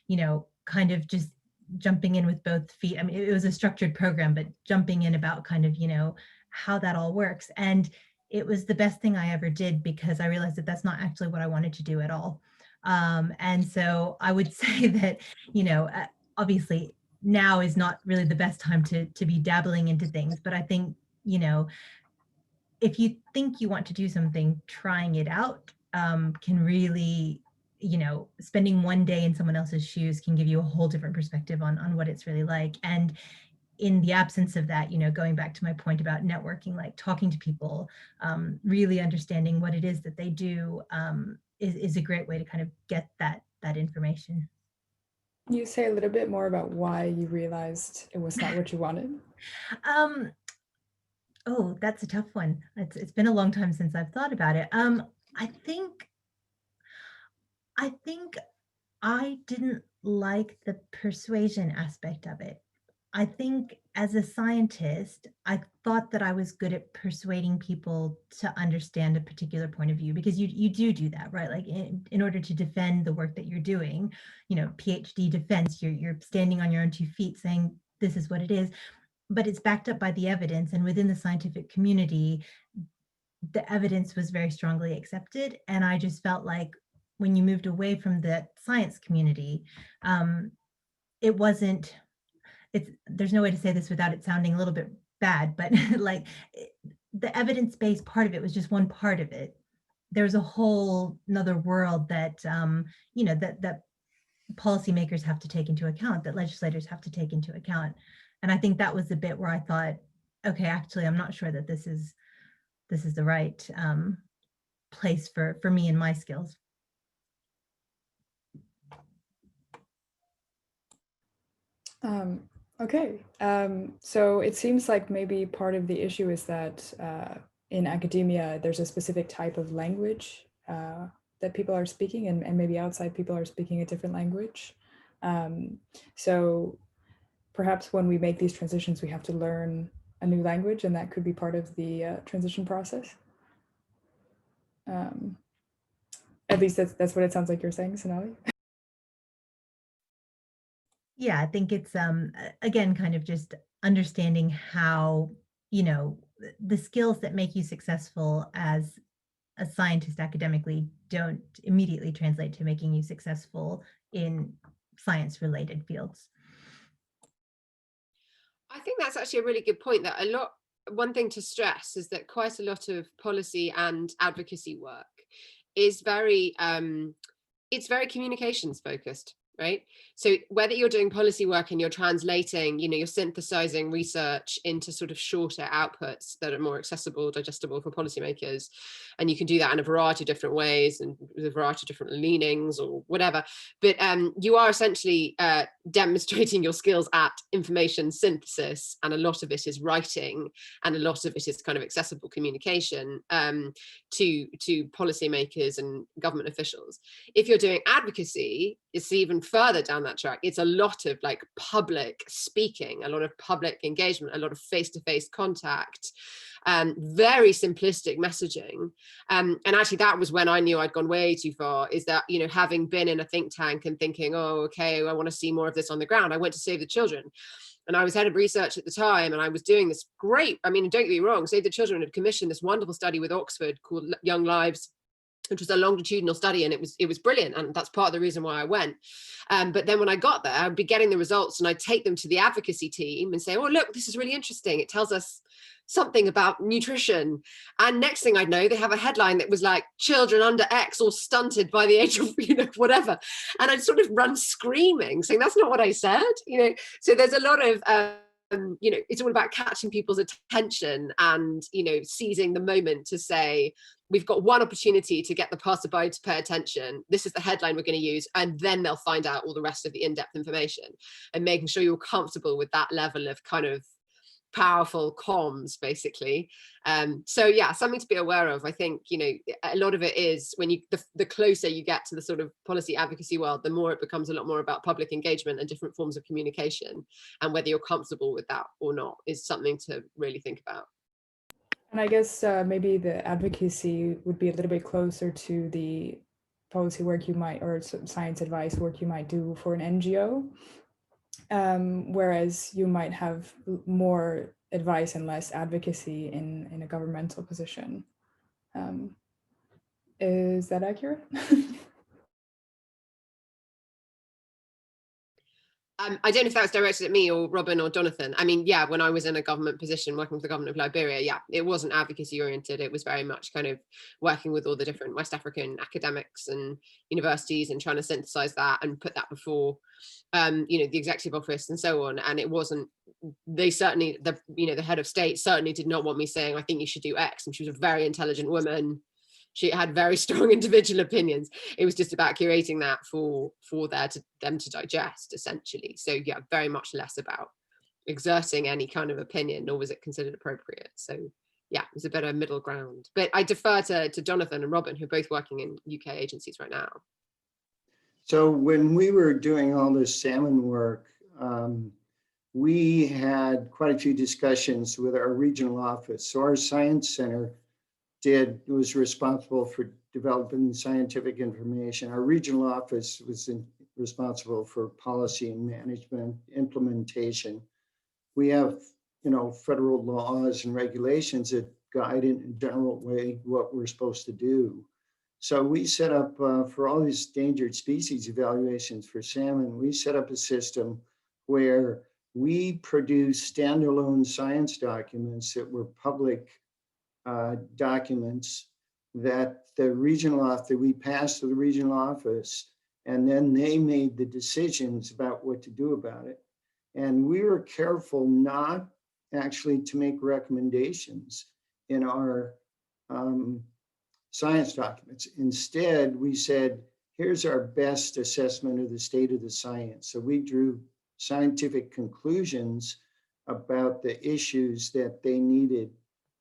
you know, kind of just jumping in with both feet. I mean, it was a structured program, but jumping in about kind of, you know, how that all works. And it was the best thing I ever did, because I realized that that's not actually what I wanted to do at all. And so I would say that, you know, obviously now is not really the best time to be dabbling into things, but I think, you know, if you think you want to do something, trying it out can really, you know, spending 1 day in someone else's shoes can give you a whole different perspective on what it's really like. And in the absence of that, you know, going back to my point about networking, like talking to people, really understanding what it is that they do is a great way to kind of get that information. Can you say a little bit more about why you realized it was not what you wanted? Oh, that's a tough one. It's been a long time since I've thought about it. I think I didn't like the persuasion aspect of it. I think as a scientist, I thought that I was good at persuading people to understand a particular point of view, because you do that, right? Like in order to defend the work that you're doing, you know, PhD defense, you're standing on your own 2 feet saying this is what it is, but it's backed up by the evidence. And within the scientific community, the evidence was very strongly accepted. And I just felt like when you moved away from the science community, it wasn't, there's no way to say this without it sounding a little bit bad, but like the evidence-based part of it was just one part of it. There's a whole another world that, you know, that policymakers have to take into account, that legislators have to take into account. And I think that was the bit where I thought, okay, actually, I'm not sure that this is the right place for me and my skills. Okay, so it seems like maybe part of the issue is that in academia, there's a specific type of language that people are speaking, and maybe outside people are speaking a different language. So perhaps when we make these transitions, we have to learn a new language, and that could be part of the transition process. At least that's what it sounds like you're saying, Sonali. Yeah, I think it's again kind of just understanding how, you know, the skills that make you successful as a scientist academically don't immediately translate to making you successful in science related fields. I think that's actually a really good point, that one thing to stress is that quite a lot of policy and advocacy work is it's very communications focused, right? So whether you're doing policy work and you're translating, you're synthesizing research into sort of shorter outputs that are more accessible, digestible for policymakers, and you can do that in a variety of different ways and with a variety of different leanings or whatever. But you are essentially demonstrating your skills at information synthesis, and a lot of it is writing, and a lot of it is kind of accessible communication to policymakers and government officials. If you're doing advocacy, it's even further down that track. It's a lot of like public speaking, a lot of public engagement, a lot of face-to-face contact, very simplistic messaging. And actually that was when I knew I'd gone way too far, is that, having been in a think tank and thinking, oh, okay, I want to see more of this on the ground. I went to Save the Children, and I was head of research at the time, and I was doing this great, don't get me wrong, Save the Children had commissioned this wonderful study with Oxford called Young Lives, which was a longitudinal study, and it was brilliant, and that's part of the reason why I went. But then when I got there, I'd be getting the results, and I'd take them to the advocacy team and say, oh, look, this is really interesting. It tells us something about nutrition. And next thing I'd know, they have a headline that was like, children under X or stunted by the age of, whatever. And I'd sort of run screaming, saying, that's not what I said. So there's a lot of, it's all about catching people's attention and, seizing the moment to say, we've got one opportunity to get the passerby to pay attention. This is the headline we're going to use, and then they'll find out all the rest of the in-depth information, and making sure you're comfortable with that level of kind of powerful comms, basically. So yeah, something to be aware of. I think, a lot of it is when the closer you get to the sort of policy advocacy world, the more it becomes a lot more about public engagement and different forms of communication, and whether you're comfortable with that or not is something to really think about. And I guess maybe the advocacy would be a little bit closer to the policy work you might, or science advice work you might do for an NGO, whereas you might have more advice and less advocacy in a governmental position. Is that accurate? I don't know if that was directed at me or Robin or Jonathan. Yeah, when I was in a government position working with the government of Liberia, yeah, it wasn't advocacy oriented. It was very much kind of working with all the different West African academics and universities and trying to synthesize that and put that before, the executive office and so on. And it wasn't, they certainly, the head of state certainly did not want me saying, I think you should do X. And she was a very intelligent woman. She had very strong individual opinions. It was just about curating that for them to digest, essentially. So yeah, very much less about exerting any kind of opinion, nor was it considered appropriate. So yeah, it was a better middle ground. But I defer to Jonathan and Robin, who are both working in UK agencies right now. So when we were doing all this salmon work, we had quite a few discussions with our regional office. So our science center was responsible for developing scientific information. Our regional office was responsible for policy and management implementation. We have, federal laws and regulations that guide in a general way what we're supposed to do. So we set up for all these endangered species evaluations for salmon, we set up a system where we produce standalone science documents that were public documents that the regional office, we passed to the regional office, and then they made the decisions about what to do about it. And we were careful not actually to make recommendations in our science documents. Instead, we said, here's our best assessment of the state of the science. So we drew scientific conclusions about the issues that they needed.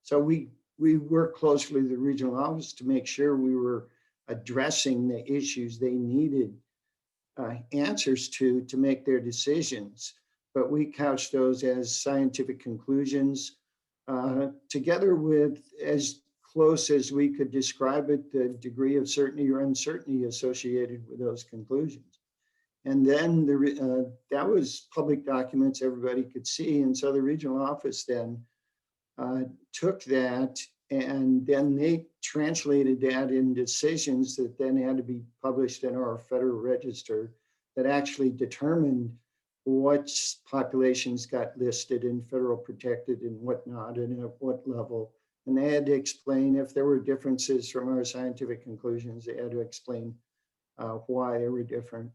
So we worked closely with the regional office to make sure we were addressing the issues they needed answers to make their decisions. But we couched those as scientific conclusions, together with, as close as we could describe it, the degree of certainty or uncertainty associated with those conclusions. And then that was public documents everybody could see. And so the regional office then took that, and then they translated that in decisions that then had to be published in our federal register that actually determined what populations got listed in federal protected and whatnot, and at what level. And they had to explain if there were differences from our scientific conclusions, they had to explain why they were different.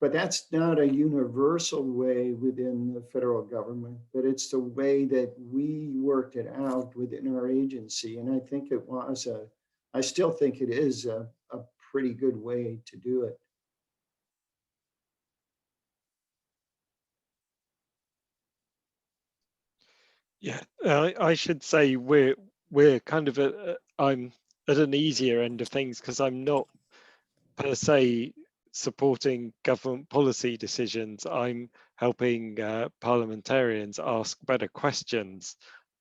But that's not a universal way within the federal government, but it's the way that we worked it out within our agency. And I think it was I still think it is a pretty good way to do it. Yeah, I should say we're kind of I'm at an easier end of things because I'm not per se supporting government policy decisions. I'm helping parliamentarians ask better questions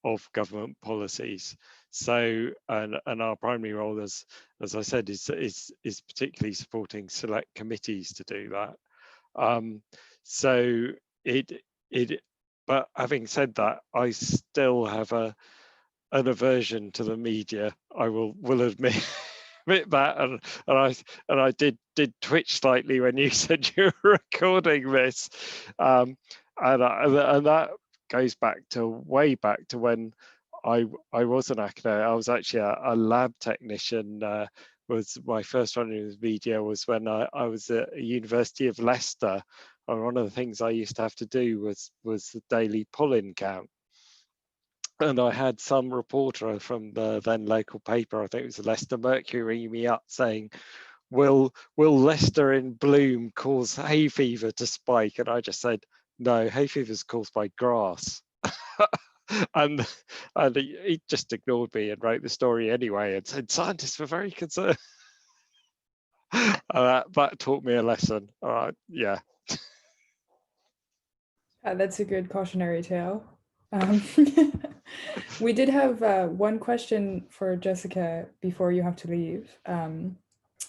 of government policies. So, and our primary role, as I said, is particularly supporting select committees to do that. So but having said that, I still have an aversion to the media. I will admit that, and I did twitch slightly when you said you were recording this, and that goes way back to when I was an academic. I was actually a lab technician. Was my first run in media was when I was at the University of Leicester. And one of the things I used to have to do was the daily pollen count. And I had some reporter from the then local paper, I think it was the Leicester Mercury, ringing me up saying, will Leicester in bloom cause hay fever to spike? And I just said, no, hay fever is caused by grass. and he just ignored me and wrote the story anyway and said scientists were very concerned. That taught me a lesson. All right, yeah. That's a good cautionary tale. We did have one question for Jessica before you have to leave.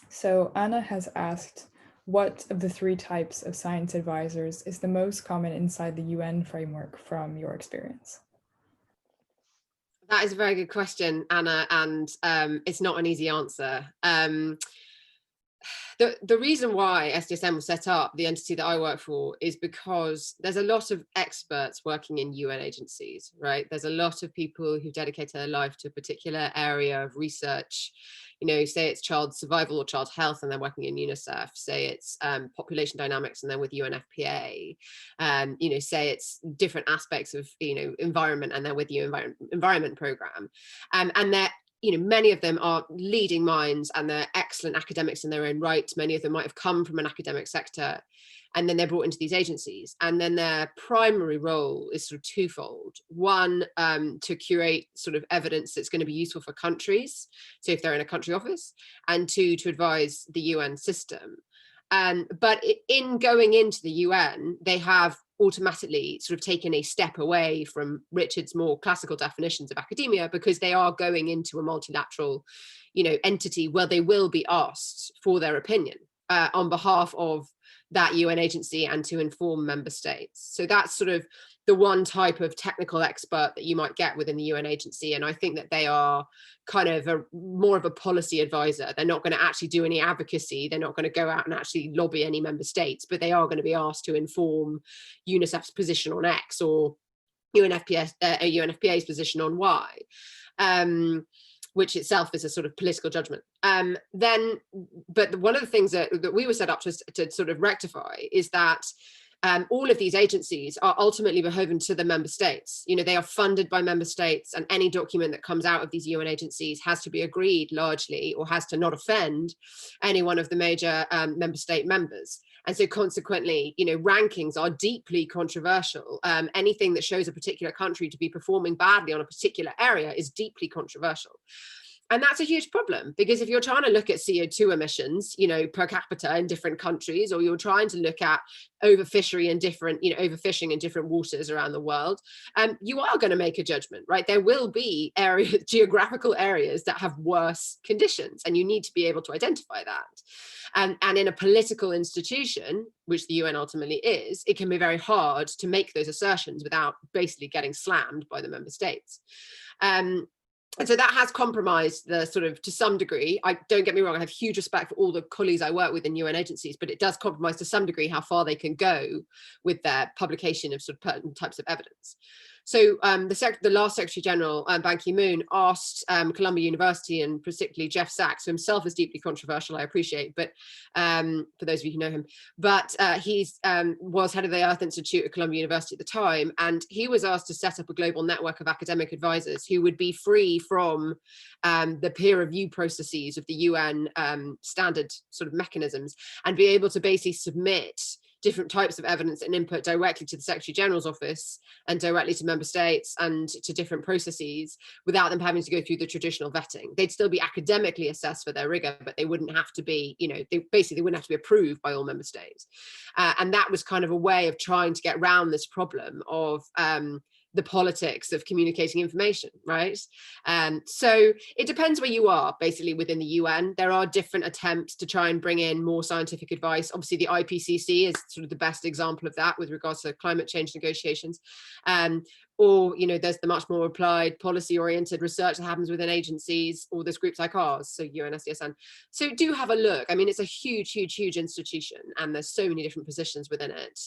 So Anna has asked, what of the 3 types of science advisors is the most common inside the UN framework from your experience? That is a very good question, Anna, and it's not an easy answer. The reason why SDSM was set up, the entity that I work for, is because there's a lot of experts working in UN agencies, right? There's a lot of people who dedicate their life to a particular area of research. You know, say it's child survival or child health and they're working in UNICEF, say it's population dynamics and they're with UNFPA, you know, say it's different aspects of, you know, environment and they're with the environment program. And they're, you know, many of them are leading minds and they're excellent academics in their own right. Many of them might have come from an academic sector and then they're brought into these agencies. And then their primary role is sort of twofold. One, to curate sort of evidence that's going to be useful for countries. So if they're in a country office, and 2, to advise the UN system. But in going into the UN, they have automatically sort of taken a step away from Richard's more classical definitions of academia, because they are going into a multilateral, you know, entity where they will be asked for their opinion on behalf of that UN agency and to inform member states. So that's sort of the one type of technical expert that you might get within the UN agency. And I think that they are kind of more of a policy advisor. They're not going to actually do any advocacy. They're not going to go out and actually lobby any member states, but they are going to be asked to inform UNICEF's position on X or UNFPA's position on Y. Which itself is a sort of political judgment. But one of the things that we were set up to sort of rectify is that all of these agencies are ultimately beholden to the member states. You know, they are funded by member states, and any document that comes out of these UN agencies has to be agreed largely, or has to not offend any one of the major member state members. And so consequently, rankings are deeply controversial. Anything that shows a particular country to be performing badly on a particular area is deeply controversial. And that's a huge problem, because if you're trying to look at CO2 emissions, per capita in different countries, or you're trying to look at overfishing in different waters around the world, you are going to make a judgment, right? There will be geographical areas that have worse conditions, and you need to be able to identify that. And in a political institution, which the UN ultimately is, it can be very hard to make those assertions without basically getting slammed by the member states. And so that has compromised the sort of, to some degree, don't get me wrong, I have huge respect for all the colleagues I work with in UN agencies, but it does compromise to some degree how far they can go with their publication of sort of pertinent types of evidence. So the last Secretary General, Ban Ki-moon, asked Columbia University, and particularly Jeff Sachs, who himself is deeply controversial, I appreciate, but for those of you who know him, but he was head of the Earth Institute at Columbia University at the time, and he was asked to set up a global network of academic advisors who would be free from the peer review processes of the UN standard sort of mechanisms, and be able to basically submit different types of evidence and input directly to the Secretary General's office and directly to member states and to different processes without them having to go through the traditional vetting. They'd still be academically assessed for their rigor, but they wouldn't have to be, they wouldn't have to be approved by all member states. And that was kind of a way of trying to get around this problem of the politics of communicating information, right? So it depends where you are basically within the UN. There are different attempts to try and bring in more scientific advice. Obviously the IPCC is sort of the best example of that with regards to climate change negotiations. Or, there's the much more applied policy oriented research that happens within agencies, or there's groups like ours, so UNSCSN. So do have a look. I mean, it's a huge, huge, huge institution, and there's so many different positions within it.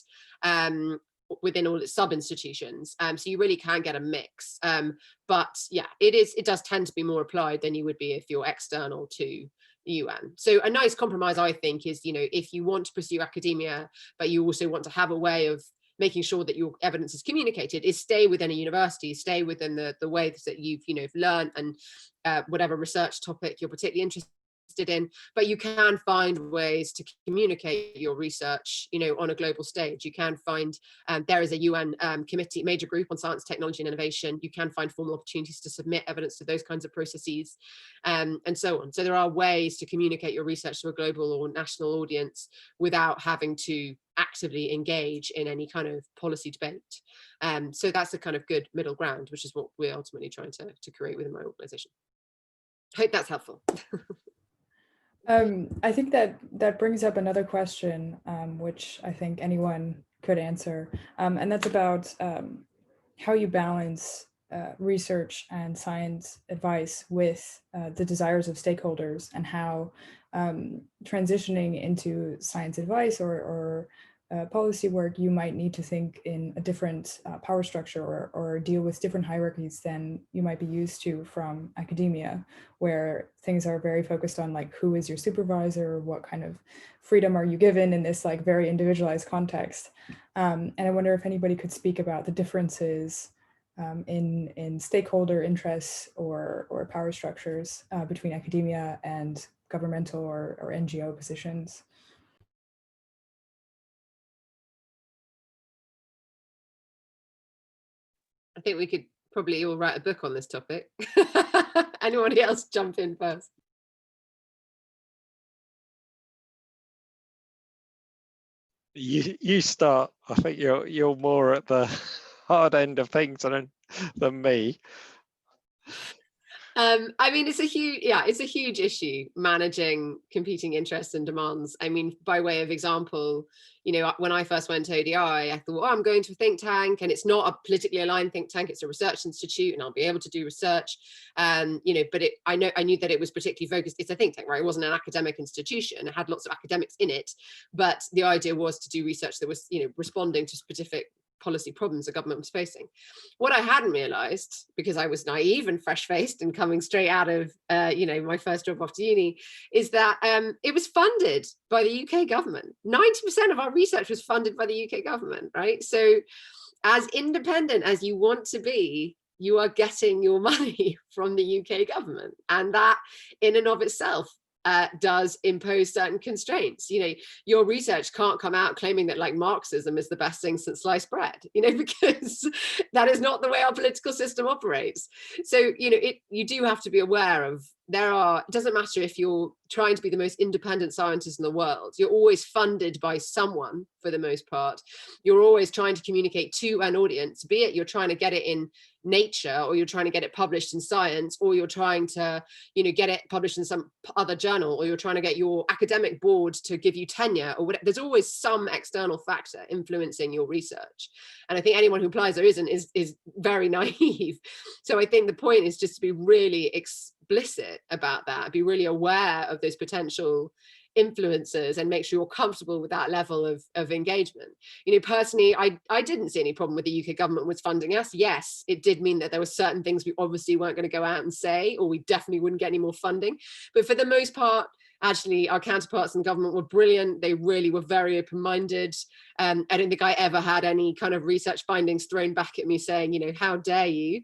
Within all its sub-institutions, so you really can get a mix, but yeah, it does tend to be more applied than you would be if you're external to the UN. So a nice compromise, I think, is if you want to pursue academia but you also want to have a way of making sure that your evidence is communicated, is stay within a university, stay within the ways that you've learned, and whatever research topic you're particularly interested in, but you can find ways to communicate your research on a global stage. You can find there is a UN committee, major group on science, technology and innovation. You can find formal opportunities to submit evidence to those kinds of processes, and so on. So there are ways to communicate your research to a global or national audience without having to actively engage in any kind of policy debate. So that's a kind of good middle ground, which is what we're ultimately trying to create within my organization. I hope that's helpful. I think that brings up another question, which I think anyone could answer, and that's about how you balance research and science advice with the desires of stakeholders, and how transitioning into science advice or policy work, you might need to think in a different power structure or deal with different hierarchies than you might be used to from academia, where things are very focused on like, who is your supervisor, what kind of freedom are you given in this like very individualized context. And I wonder if anybody could speak about the differences in stakeholder interests or power structures between academia and governmental or NGO positions. I think we could probably all write a book on this topic. Anybody else jump in first? You start. I think you're more at the hard end of things than me. I mean, it's a huge issue, managing competing interests and demands. I mean, by way of example, when I first went to ODI, I thought, I'm going to a think tank, and it's not a politically aligned think tank, it's a research institute, and I'll be able to do research. But I knew that it was particularly focused. It's a think tank, right? It wasn't an academic institution. It had lots of academics in it, but the idea was to do research that was, responding to specific policy problems the government was facing. What I hadn't realized, because I was naive and fresh-faced and coming straight out of my first job after uni, is that it was funded by the UK government. 90% of our research was funded by the UK government, right? So as independent as you want to be, you are getting your money from the UK government, and that in and of itself does impose certain constraints. You know, your research can't come out claiming that like Marxism is the best thing since sliced bread, you know, because that is not the way our political system operates. So, you know, you do have to be aware of, it doesn't matter if you're trying to be the most independent scientist in the world, you're always funded by someone for the most part. You're always trying to communicate to an audience, be it you're trying to get it in Nature, or you're trying to get it published in Science, or you're trying to, you know, get it published in some other journal, or you're trying to get your academic board to give you tenure or whatever. There's always some external factor influencing your research. And I think anyone who implies there isn't is very naive. So I think the point is just to be really explicit about that, be really aware of those potential influencers and make sure you're comfortable with that level of engagement. You know, personally, I didn't see any problem with the UK government was funding us. Yes, it did mean that there were certain things we obviously weren't going to go out and say, or we definitely wouldn't get any more funding. But for the most part, actually, our counterparts in government were brilliant. They really were very open-minded. I don't think I ever had any kind of research findings thrown back at me saying, you know, how dare you?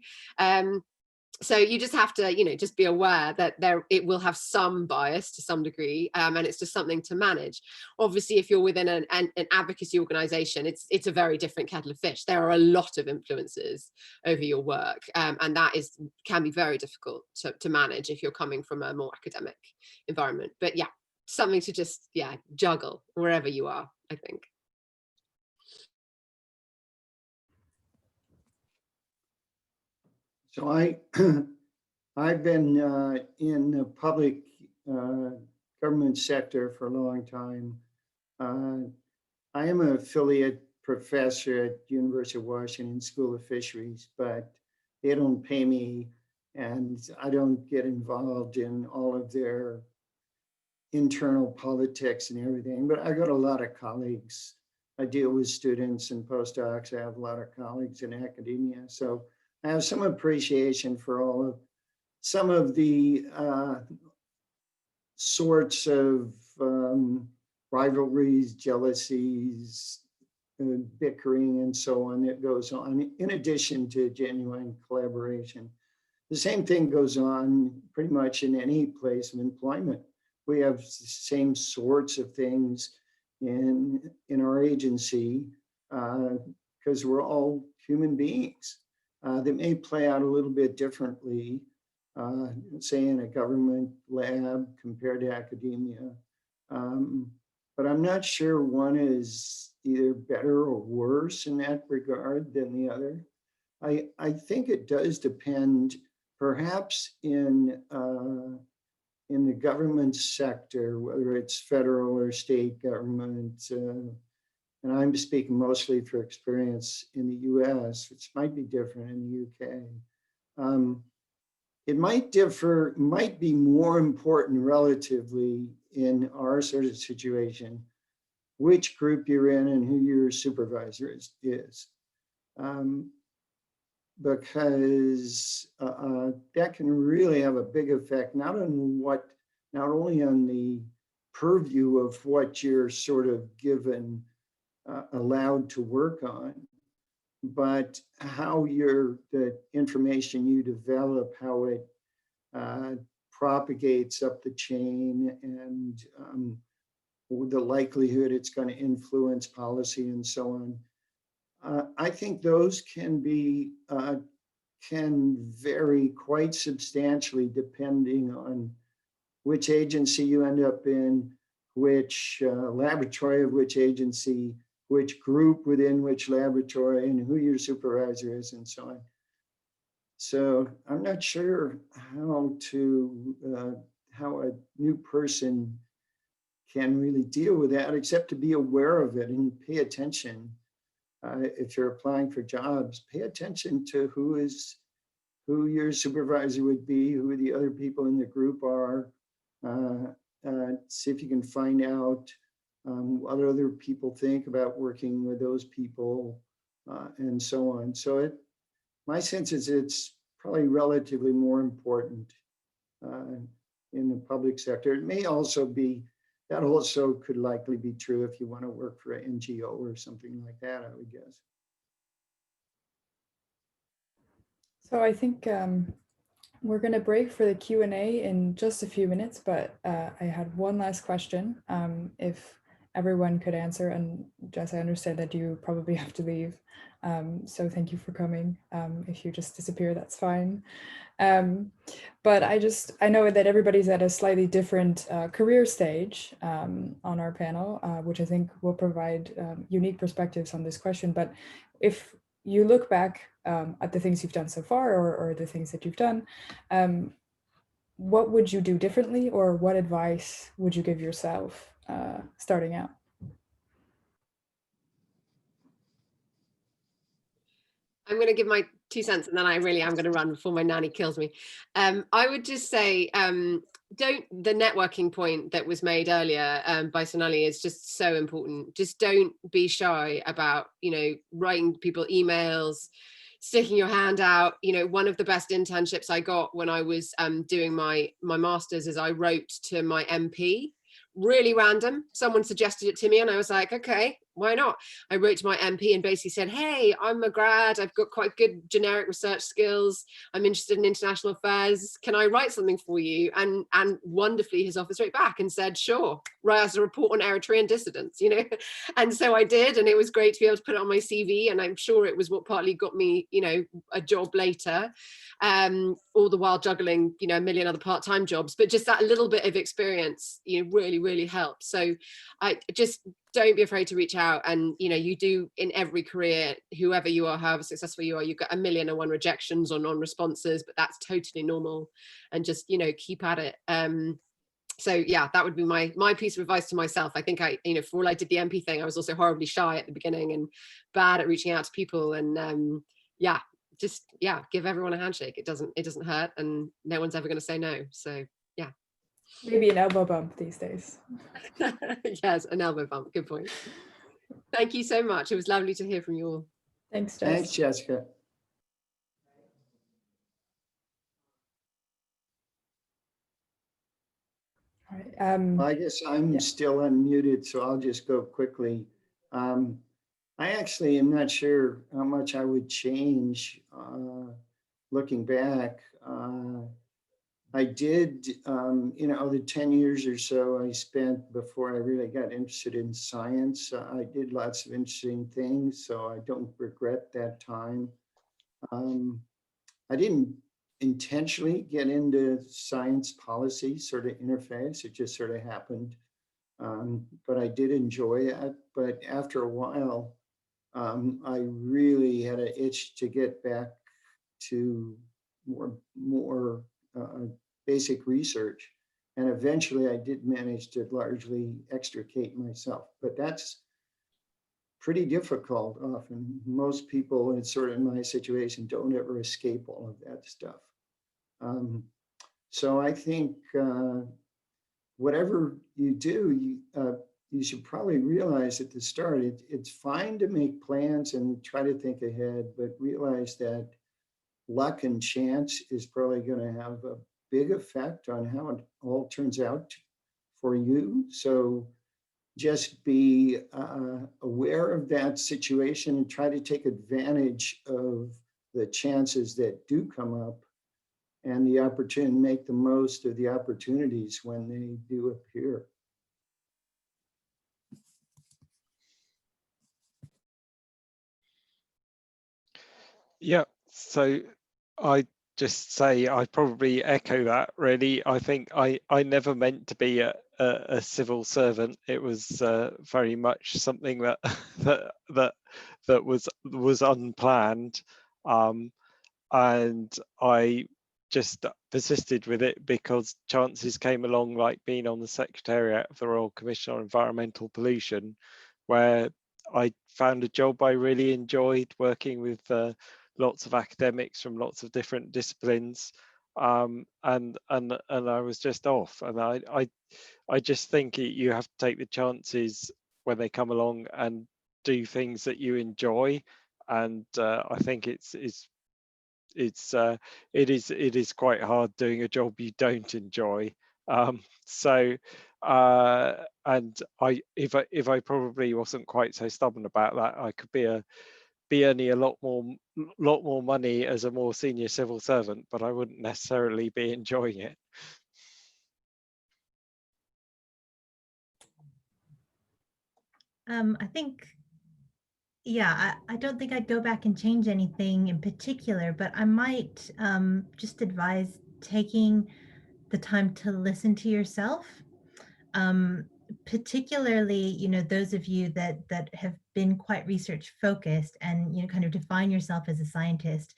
So you just have to, you know, just be aware that it will have some bias to some degree, and it's just something to manage. Obviously, if you're within an advocacy organization, it's a very different kettle of fish. There are a lot of influences over your work, and that can be very difficult to manage if you're coming from a more academic environment. But yeah, something to just, juggle wherever you are, I think. So I've been in the public government sector for a long time. I am an affiliate professor at University of Washington School of Fisheries, but they don't pay me and I don't get involved in all of their internal politics and everything, but I got a lot of colleagues. I deal with students and postdocs. I have a lot of colleagues in academia. So I have some appreciation for some of the sorts of rivalries, jealousies, bickering, and so on that goes on, in addition to genuine collaboration. The same thing goes on pretty much in any place of employment. We have the same sorts of things in our agency because we're all human beings. That may play out a little bit differently, say in a government lab compared to academia. But I'm not sure one is either better or worse in that regard than the other. I think it does depend, perhaps in the government sector, whether it's federal or state government, and I'm speaking mostly for experience in the US, which might be different in the UK. It might differ, might be more important relatively in our sort of situation, which group you're in and who your supervisor is. Because that can really have a big effect, not only on the purview of what you're sort of given, allowed to work on, but how the information you develop, how it propagates up the chain, and the likelihood it's going to influence policy and so on. I think those can vary quite substantially depending on which agency you end up in, which laboratory of which agency, which group within which laboratory, and who your supervisor is, and so on. So I'm not sure how a new person can really deal with that, except to be aware of it and pay attention. If you're applying for jobs, pay attention to who your supervisor would be, who the other people in the group are. See if you can find out what other people think about working with those people, and so on. So my sense is it's probably relatively more important in the public sector. It may also be, that also could likely be true if you want to work for an NGO or something like that, I would guess. So I think We're going to break for the Q&A in just a few minutes, but I had one last question. If everyone could answer, and Jess, I understand that you probably have to leave. So thank you for coming. If you just disappear, that's fine. But I know that everybody's at a slightly different career stage on our panel, which I think will provide unique perspectives on this question. But if you look back at the things you've done so far, or the things that you've done, what would you do differently, or what advice would you give yourself starting out? I'm going to give my 2 cents, and then I really am going to run before my nanny kills me. I would just say, the networking point that was made earlier by Sonali is just so important. Just don't be shy about, writing people emails, sticking your hand out. One of the best internships I got when I was doing my master's is I wrote to my MP. Really random. Someone suggested it to me and I was like, okay, why not? I wrote to my MP and basically said, hey, I'm a grad. I've got quite good generic research skills. I'm interested in international affairs. Can I write something for you? And wonderfully, his office wrote back and said, sure, write us a report on Eritrean dissidents, And so I did, and it was great to be able to put it on my CV. And I'm sure it was what partly got me, a job later. All the while juggling, a million other part-time jobs, but just that little bit of experience, really helps. So I just don't be afraid to reach out. And, you do in every career, whoever you are, however successful you are, you get 1,000,001 rejections or non-responses, but that's totally normal. And just, keep at it. So yeah, that would be my piece of advice to myself. I think for all I did the MP thing, I was also horribly shy at the beginning and bad at reaching out to people. And give everyone a handshake. It doesn't hurt, and no one's ever going to say no. So yeah. Maybe an elbow bump these days. Yes, an elbow bump. Good point. Thank you so much. It was lovely to hear from you all. Thanks, Jess. Thanks, Jessica. All right. Well, I guess I'm still unmuted, so I'll just go quickly. I actually am not sure how much I would change looking back. I did, the 10 years or so I spent before I really got interested in science. I did lots of interesting things, so I don't regret that time. I didn't intentionally get into science policy sort of interface. It just sort of happened. But I did enjoy it. But after a while, I really had an itch to get back to more basic research. And eventually I did manage to largely extricate myself, but that's pretty difficult often. Most people in sort of my situation don't ever escape all of that stuff. So I think whatever you do, you should probably realize at the start, it's fine to make plans and try to think ahead, but realize that luck and chance is probably going to have a big effect on how it all turns out for you. So just be aware of that situation and try to take advantage of the chances that do come up and the opportunity, make the most of the opportunities when they do appear. Yeah, so I just say I probably echo that really. I think I never meant to be a civil servant. It was very much something that that was unplanned, and I just persisted with it because chances came along, like being on the Secretariat of the Royal Commission on Environmental Pollution, where I found a job I really enjoyed, working with lots of academics from lots of different disciplines, and I was just off. And I just think you have to take the chances when they come along and do things that you enjoy. And I think it is quite hard doing a job you don't enjoy. And if I probably wasn't quite so stubborn about that, I could be a be earning a lot more money as a more senior civil servant, but I wouldn't necessarily be enjoying it. I think, yeah, I don't think I'd go back and change anything in particular, but I might just advise taking the time to listen to yourself. Particularly, you know, those of you that have been quite research focused and, you know, kind of define yourself as a scientist.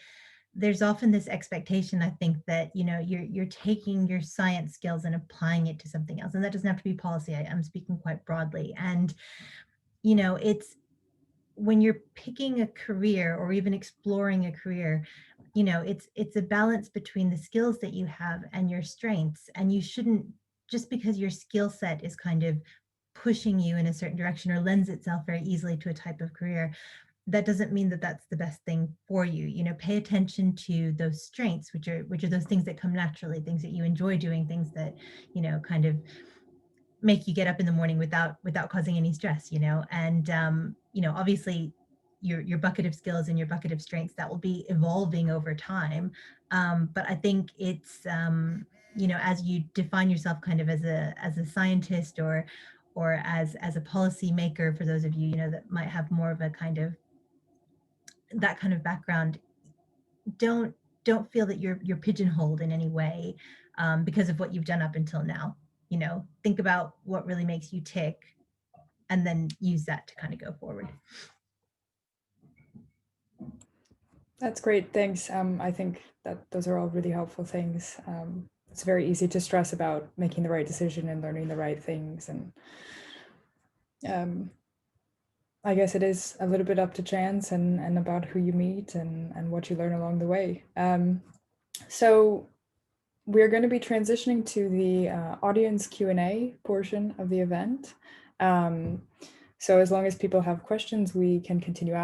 There's often this expectation, I think, that, you know, you're taking your science skills and applying it to something else, and that doesn't have to be policy. I'm speaking quite broadly. And, you know, it's when you're picking a career or even exploring a career, you know, it's a balance between the skills that you have and your strengths. And you shouldn't, just because your skill set is kind of pushing you in a certain direction or lends itself very easily to a type of career, that doesn't mean that that's the best thing for you. You know, pay attention to those strengths, which are those things that come naturally, things that you enjoy doing, things that, you know, kind of make you get up in the morning without causing any stress, you know. And you know, obviously your bucket of skills and your bucket of strengths, that will be evolving over time. But I think it's you know, as you define yourself kind of as a scientist or as a policy maker, for those of you, you know, that might have more of a kind of that kind of background, don't feel that you're pigeonholed in any way because of what you've done up until now. You know, think about what really makes you tick and then use that to kind of go forward. That's great, thanks. I think that those are all really helpful things. It's very easy to stress about making the right decision and learning the right things. And I guess it is a little bit up to chance and about who you meet and what you learn along the way. So we're going to be transitioning to the audience Q&A portion of the event. So as long as people have questions, we can continue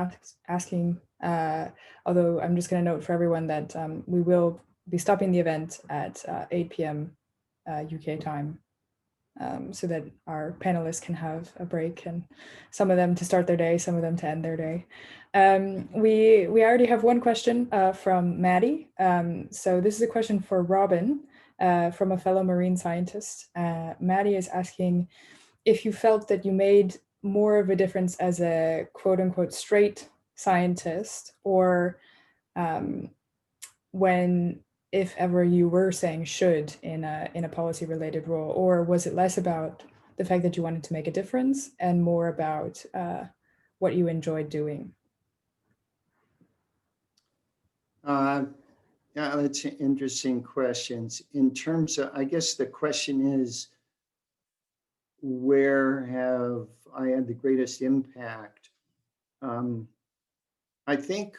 asking, although I'm just going to note for everyone that we will be stopping the event at 8 p.m. UK time, so that our panelists can have a break, and some of them to start their day, some of them to end their day. We already have one question from Maddie. So this is a question for Robin from a fellow marine scientist. Maddie is asking if you felt that you made more of a difference as a quote unquote straight scientist, or when, if ever, you were saying should in a policy related role, or was it less about the fact that you wanted to make a difference and more about what you enjoyed doing? Yeah, that's interesting questions. In terms of, I guess the question is, where have I had the greatest impact? I think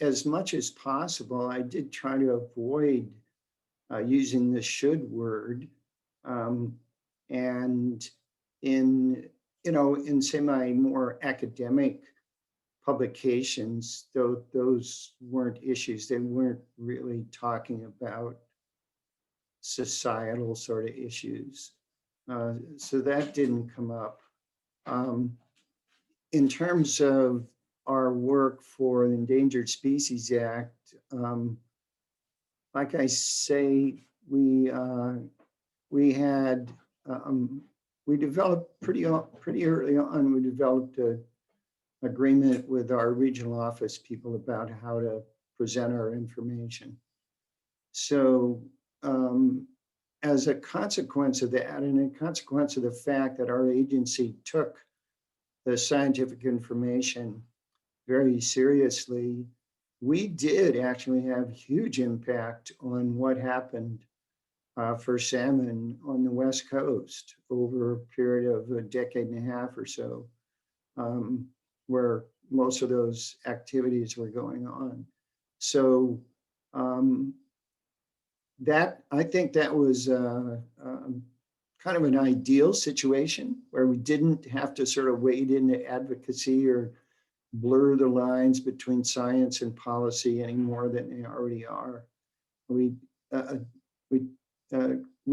as much as possible, I did try to avoid using the should word. And in, you know, in say my more academic publications, though those weren't issues, they weren't really talking about societal sort of issues. So that didn't come up. In terms of our work for the Endangered Species Act, like I say, we developed pretty early on. We developed an agreement with our regional office people about how to present our information. So as a consequence of that, and a consequence of the fact that our agency took the scientific information very seriously, we did actually have huge impact on what happened for salmon on the West Coast over a period of a decade and a half or so, where most of those activities were going on. So that, I think that was kind of an ideal situation where we didn't have to sort of wade into advocacy or blur the lines between science and policy any more than they already are. We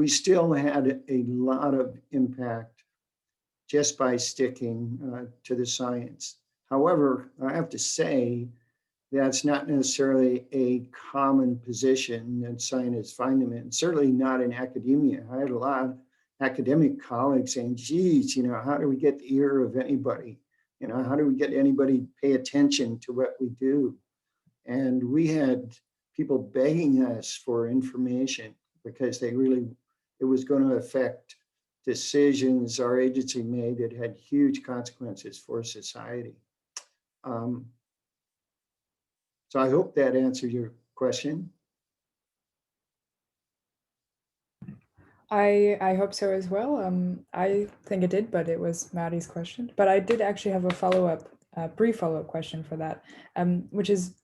still had a lot of impact just by sticking to the science. However, I have to say that's not necessarily a common position that scientists find them in, certainly not in academia. I had a lot of academic colleagues saying, geez, how do we get the ear of anybody? How do we get anybody to pay attention to what we do? And we had people begging us for information because it was going to affect decisions our agency made that had huge consequences for society. So I hope that answered your question. I hope so as well. I think it did, but it was Maddie's question. But I did actually have a follow-up, brief follow-up question for that, which is,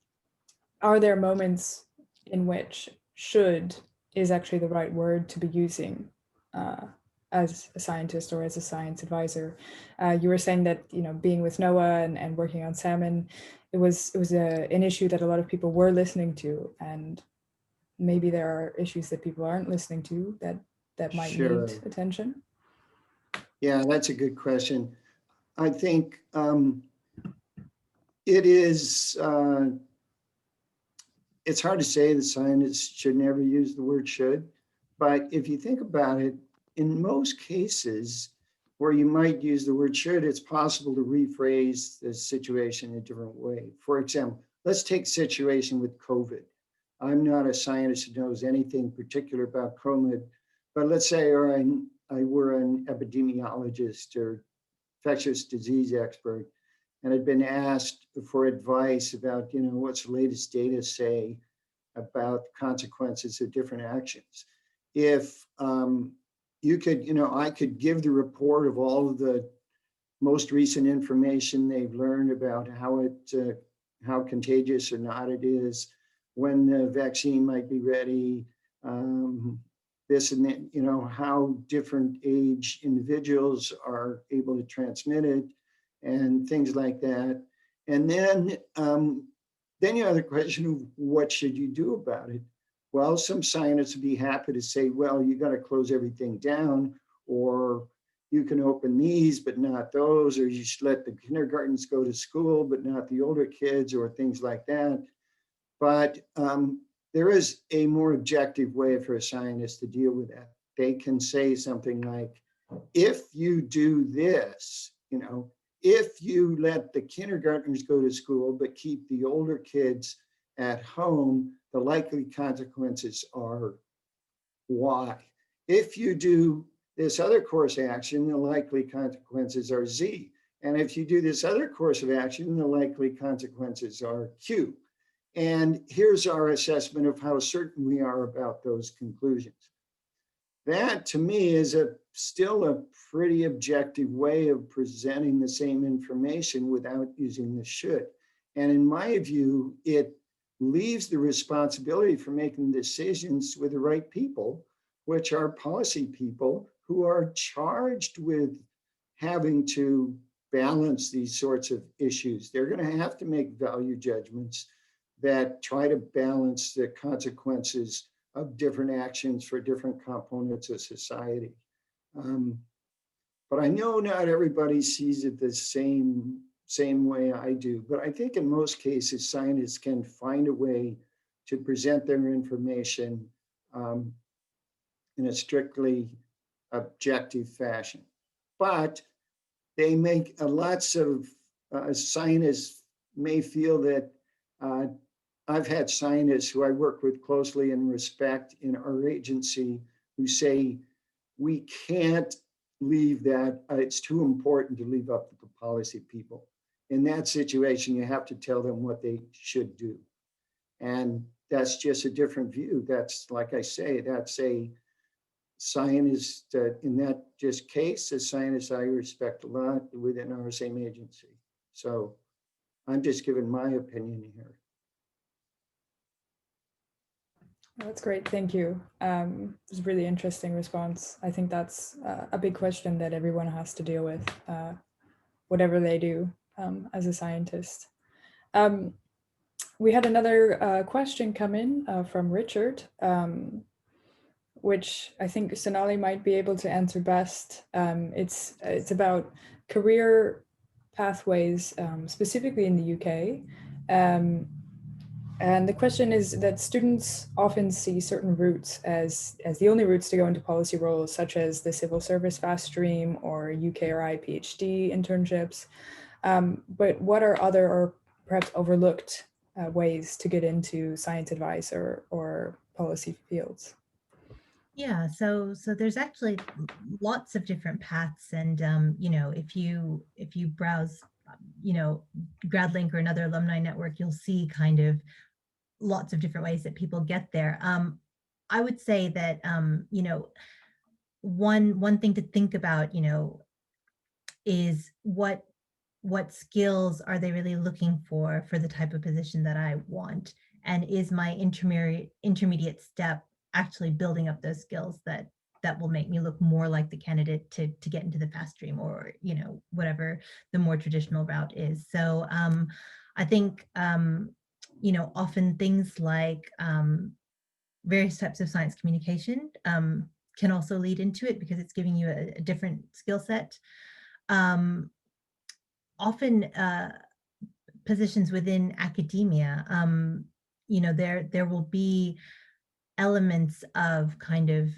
are there moments in which should is actually the right word to be using as a scientist or as a science advisor? You were saying that, being with NOAA and working on salmon, it was an issue that a lot of people were listening to, and maybe there are issues that people aren't listening to that might Sure. need attention. Yeah, that's a good question. I think it is, it's hard to say that scientists should never use the word should, but if you think about it, in most cases where you might use the word should, it's possible to rephrase the situation in a different way. For example, let's take a situation with COVID. I'm not a scientist who knows anything particular about COVID, but let's say I were an epidemiologist or infectious disease expert and had been asked for advice about, what's the latest data say about consequences of different actions. If you could, I could give the report of all of the most recent information they've learned about how contagious or not it is, when the vaccine might be ready, this and that, how different age individuals are able to transmit it and things like that. And then you have the question of what should you do about it? Well, some scientists would be happy to say, well, you got to close everything down, or you can open these, but not those, or you should let the kindergartens go to school, but not the older kids, or things like that. But there is a more objective way for a scientist to deal with that. They can say something like, if you do this, if you let the kindergartners go to school, but keep the older kids at home, the likely consequences are Y. If you do this other course of action, the likely consequences are Z. And if you do this other course of action, the likely consequences are Q. And here's our assessment of how certain we are about those conclusions. That, to me, is still a pretty objective way of presenting the same information without using the should. And in my view, it leaves the responsibility for making decisions with the right people, which are policy people who are charged with having to balance these sorts of issues. They're going to have to make value judgments that try to balance the consequences of different actions for different components of society. But I know not everybody sees it the same way I do, but I think in most cases, scientists can find a way to present their information in a strictly objective fashion. But they make lots of scientists may feel that I've had scientists who I work with closely and respect in our agency who say, we can't leave that, it's too important to leave up to the policy people. In that situation, you have to tell them what they should do. And that's just a different view. That's, like I say, that's a scientist, in that just case, a scientist I respect a lot within our same agency. So I'm just giving my opinion here. That's great, thank you. It was a really interesting response. I think that's a big question that everyone has to deal with, whatever they do as a scientist. We had another question come in from Richard, which I think Sonali might be able to answer best. It's about career pathways, specifically in the UK. And the question is that students often see certain routes as the only routes to go into policy roles, such as the civil service fast stream or UKRI PhD internships. But what are other or perhaps overlooked ways to get into science advice or policy fields? Yeah, so there's actually lots of different paths, and you know, if you browse, you know, GradLink or another alumni network, you'll see kind of lots of different ways that people get there. I would say that you know, one thing to think about, you know, is what skills are they really looking for the type of position that I want, and is my intermediate step actually building up those skills that will make me look more like the candidate to get into the fast stream, or you know, whatever the more traditional route is. So I think you know, often things like various types of science communication can also lead into it, because it's giving you a different skill set. Often positions within academia, you know, there will be elements of kind of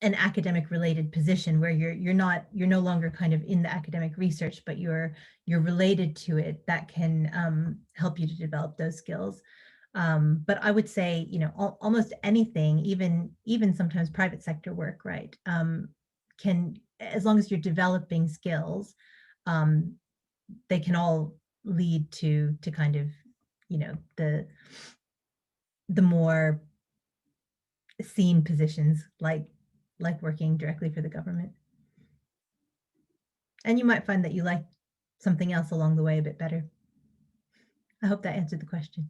an academic related position where you're no longer kind of in the academic research, but you're related to it, that can help you to develop those skills. But I would say, you know, almost anything, even sometimes private sector work, right, can, as long as you're developing skills, they can all lead to kind of, you know, the more seen positions, like working directly for the government. And you might find that you like something else along the way a bit better. I hope that answered the question.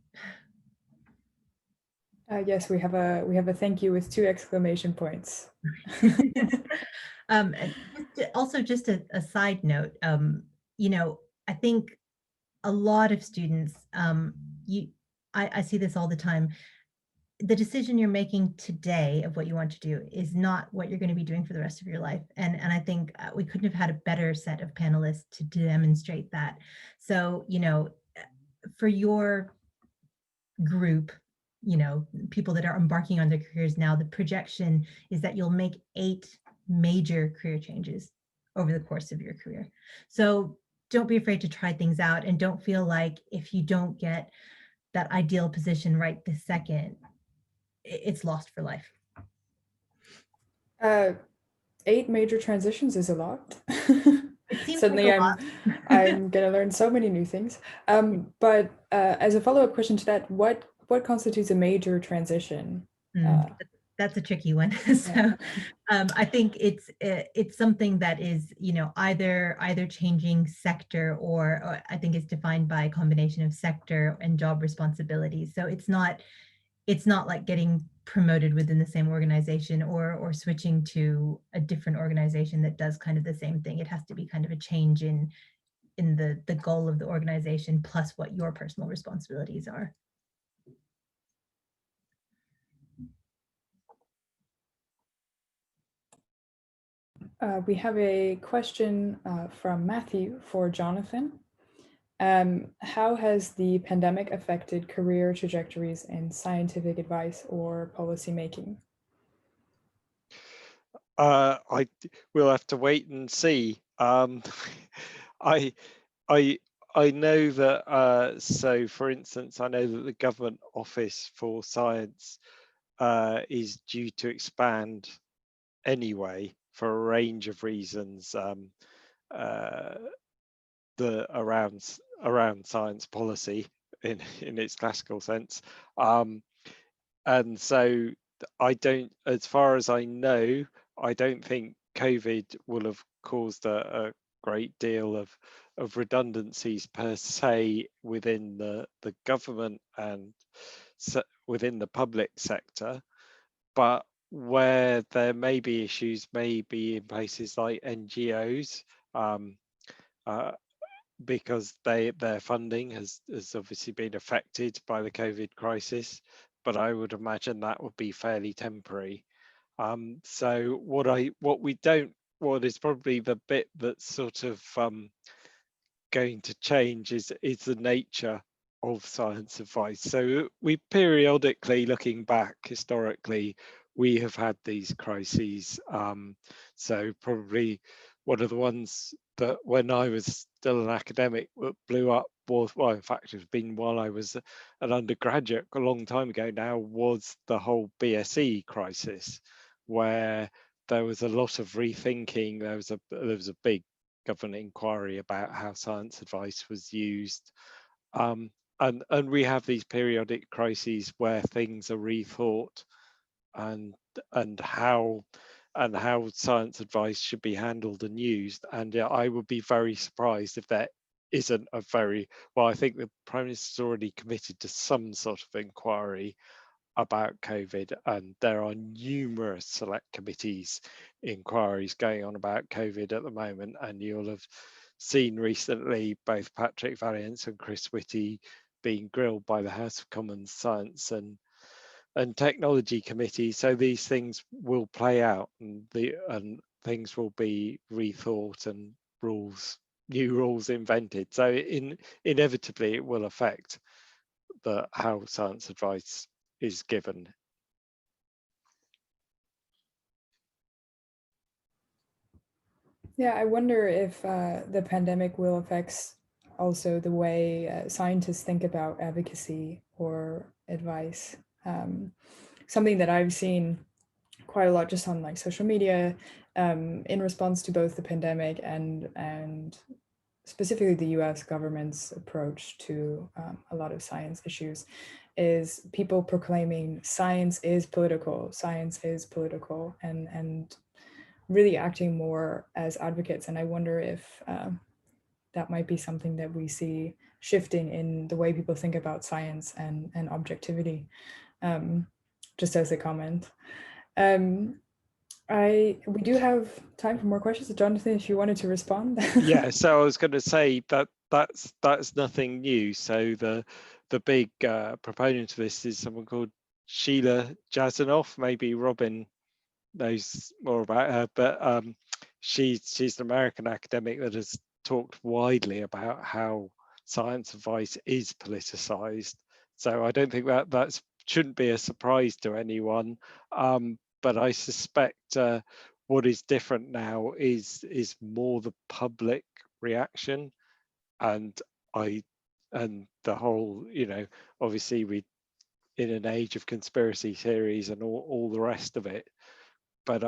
Yes, we have a thank you with 2 exclamation points. Also, just a side note, you know, I think a lot of students, I see this all the time. The decision you're making today of what you want to do is not what you're going to be doing for the rest of your life. And I think we couldn't have had a better set of panelists to demonstrate that. So, you know, for your group, you know, people that are embarking on their careers now, the projection is that you'll make 8 major career changes over the course of your career. So don't be afraid to try things out, and don't feel like if you don't get that ideal position right this second, it's lost for life. 8 major transitions is a lot. It seems Suddenly like a lot. I'm gonna learn so many new things. But as a follow-up question to that, what constitutes a major transition? That's a tricky one. So I think it's something that is, you know, either changing sector, or I think it's defined by a combination of sector and job responsibilities. So it's not like getting promoted within the same organization, or switching to a different organization that does kind of the same thing. It has to be kind of a change in the goal of the organization, plus what your personal responsibilities are. We have a question from Matthew for Jonathan. How has the pandemic affected career trajectories in scientific advice or policy making? I will have to wait and see. I know that, so for instance, I know that the Government Office for Science is due to expand anyway for a range of reasons, around science policy in its classical sense, and so I don't, as far as I know, I don't think COVID will have caused a great deal of redundancies per se within the government and within the public sector, but where there may be issues may be in places like NGOs, because their funding has obviously been affected by the COVID crisis, but I would imagine that would be fairly temporary. So what we don't what is probably the bit that's sort of going to change is the nature of science advice. So we periodically, looking back historically, we have had these crises. So probably one of the ones that when I was still an academic that blew up was, well, in fact, it's been while I was an undergraduate a long time ago now, was the whole BSE crisis, where there was a lot of rethinking. There was a big government inquiry about how science advice was used. And we have these periodic crises where things are rethought and how science advice should be handled and used. And I would be very surprised if there isn't a very, well, I think the Prime Minister's already committed to some sort of inquiry about COVID, and there are numerous select committees inquiries going on about COVID at the moment, and you'll have seen recently both Patrick Valiance and Chris Whitty being grilled by the House of Commons Science and Technology Committee. So these things will play out, and things will be rethought and new rules invented. So inevitably it will affect how science advice is given. Yeah, I wonder if the pandemic will affect also the way scientists think about advocacy or advice. Something that I've seen quite a lot just on like social media in response to both the pandemic and specifically the US government's approach to a lot of science issues is people proclaiming science is political, and really acting more as advocates. And I wonder if that might be something that we see shifting in the way people think about science and objectivity, just as a comment. We do have time for more questions. Jonathan, if you wanted to respond. Yeah, so I was going to say that's nothing new. So the big proponent of this is someone called Sheila Jasanoff. Maybe Robin knows more about her, but she's an American academic that has talked widely about how science advice is politicized. So I don't think that shouldn't be a surprise to anyone. But I suspect what is different now is more the public reaction, and the whole, obviously we in an age of conspiracy theories and all the rest of it. But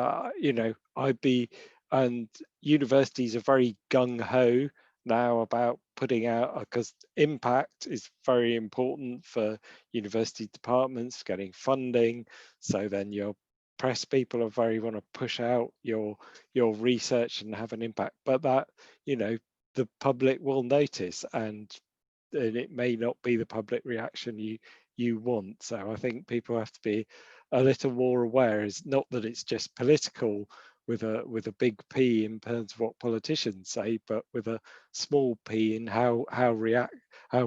and universities are very gung-ho now about putting out, because impact is very important for university departments getting funding. So then your press people are very want to push out your research and have an impact, but that the public will notice, and it may not be the public reaction you want. So I think people have to be a little more aware. Is not that it's just political with a big P in terms of what politicians say, but with a small p in how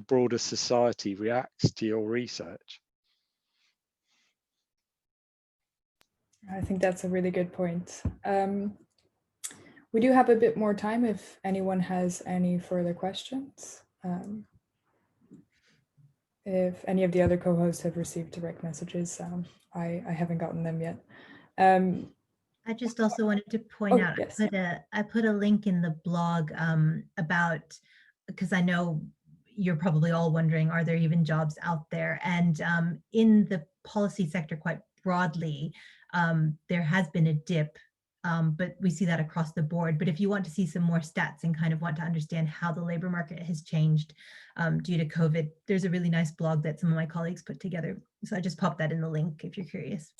broader society reacts to your research. I think that's a really good point. We do have a bit more time if anyone has any further questions. If any of the other co-hosts have received direct messages, I haven't gotten them yet. I just also wanted to point out, yes. I put a link in the blog about, because I know you're probably all wondering, are there even jobs out there? And in the policy sector quite broadly, there has been a dip, but we see that across the board. But if you want to see some more stats and kind of want to understand how the labor market has changed due to COVID, there's a really nice blog that some of my colleagues put together. So I just popped that in the link if you're curious.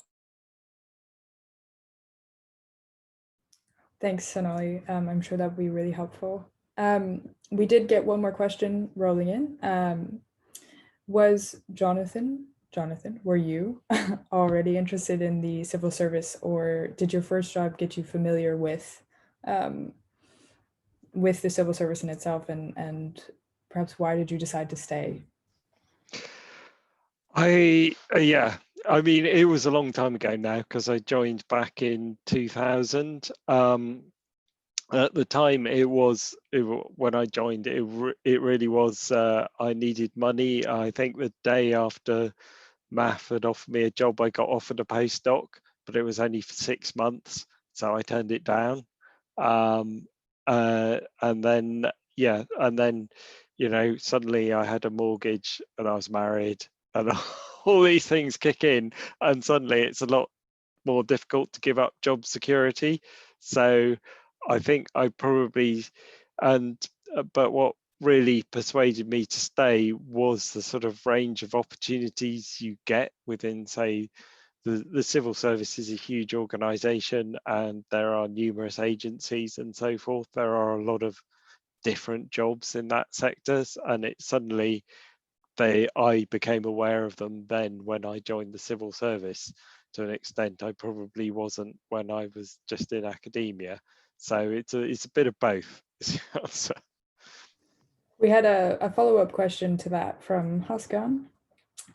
Thanks, Sonali. I'm sure that would be really helpful. We did get one more question rolling in. Was Jonathan, were you already interested in the civil service, or did your first job get you familiar with the civil service in itself, and perhaps why did you decide to stay? Yeah, I mean, it was a long time ago now, because I joined back in 2000. at the time, when I joined, it really was, I needed money. I think the day after MAF had offered me a job, I got offered a postdoc, but it was only for 6 months, so I turned it down. And then, yeah, and then, you know, suddenly I had a mortgage and I was married and all these things kick in, and suddenly it's a lot more difficult to give up job security. So I think I probably, but what really persuaded me to stay was the sort of range of opportunities you get within, say, the civil service is a huge organization and there are numerous agencies and so forth. There are a lot of different jobs in that sector, and it suddenly I became aware of them then when I joined the civil service to an extent I probably wasn't when I was just in academia. So it's a bit of both. We had a follow-up question to that from Haskan,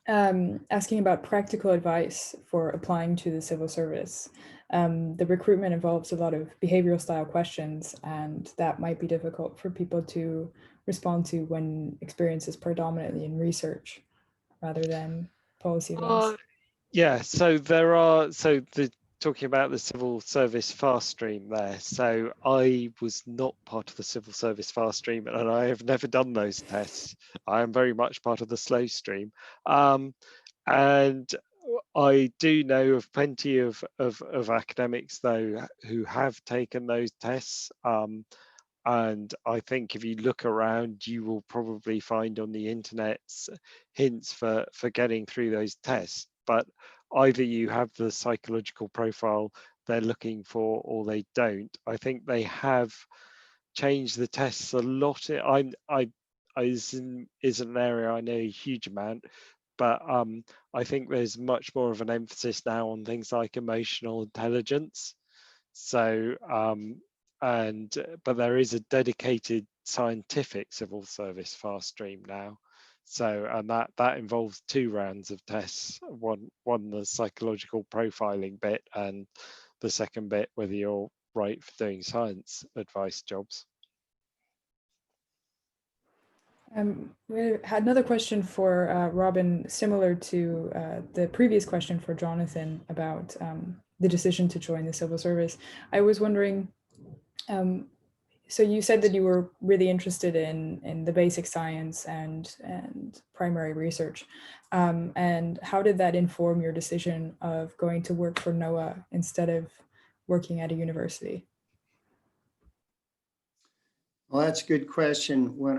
asking about practical advice for applying to the civil service. The recruitment involves a lot of behavioral style questions, and that might be difficult for people to respond to when experience is predominantly in research rather than policy advice. Yeah, talking about the civil service fast stream there. So I was not part of the civil service fast stream, and I have never done those tests. I am very much part of the slow stream. And I do know of plenty of academics, though, who have taken those tests. And I think if you look around, you will probably find on the internet hints for getting through those tests. But either you have the psychological profile they're looking for or they don't. I think they have changed the tests a lot. Is an area I know a huge amount, but I think there's much more of an emphasis now on things like emotional intelligence. So but there is a dedicated scientific civil service fast stream now. So, and that involves 2 rounds of tests, one the psychological profiling bit, and the second bit whether you're right for doing science advice jobs. We had another question for Robin, similar to the previous question for Jonathan about the decision to join the civil service. I was wondering, so you said that you were really interested in the basic science and primary research. And how did that inform your decision of going to work for NOAA instead of working at a university? Well, that's a good question. When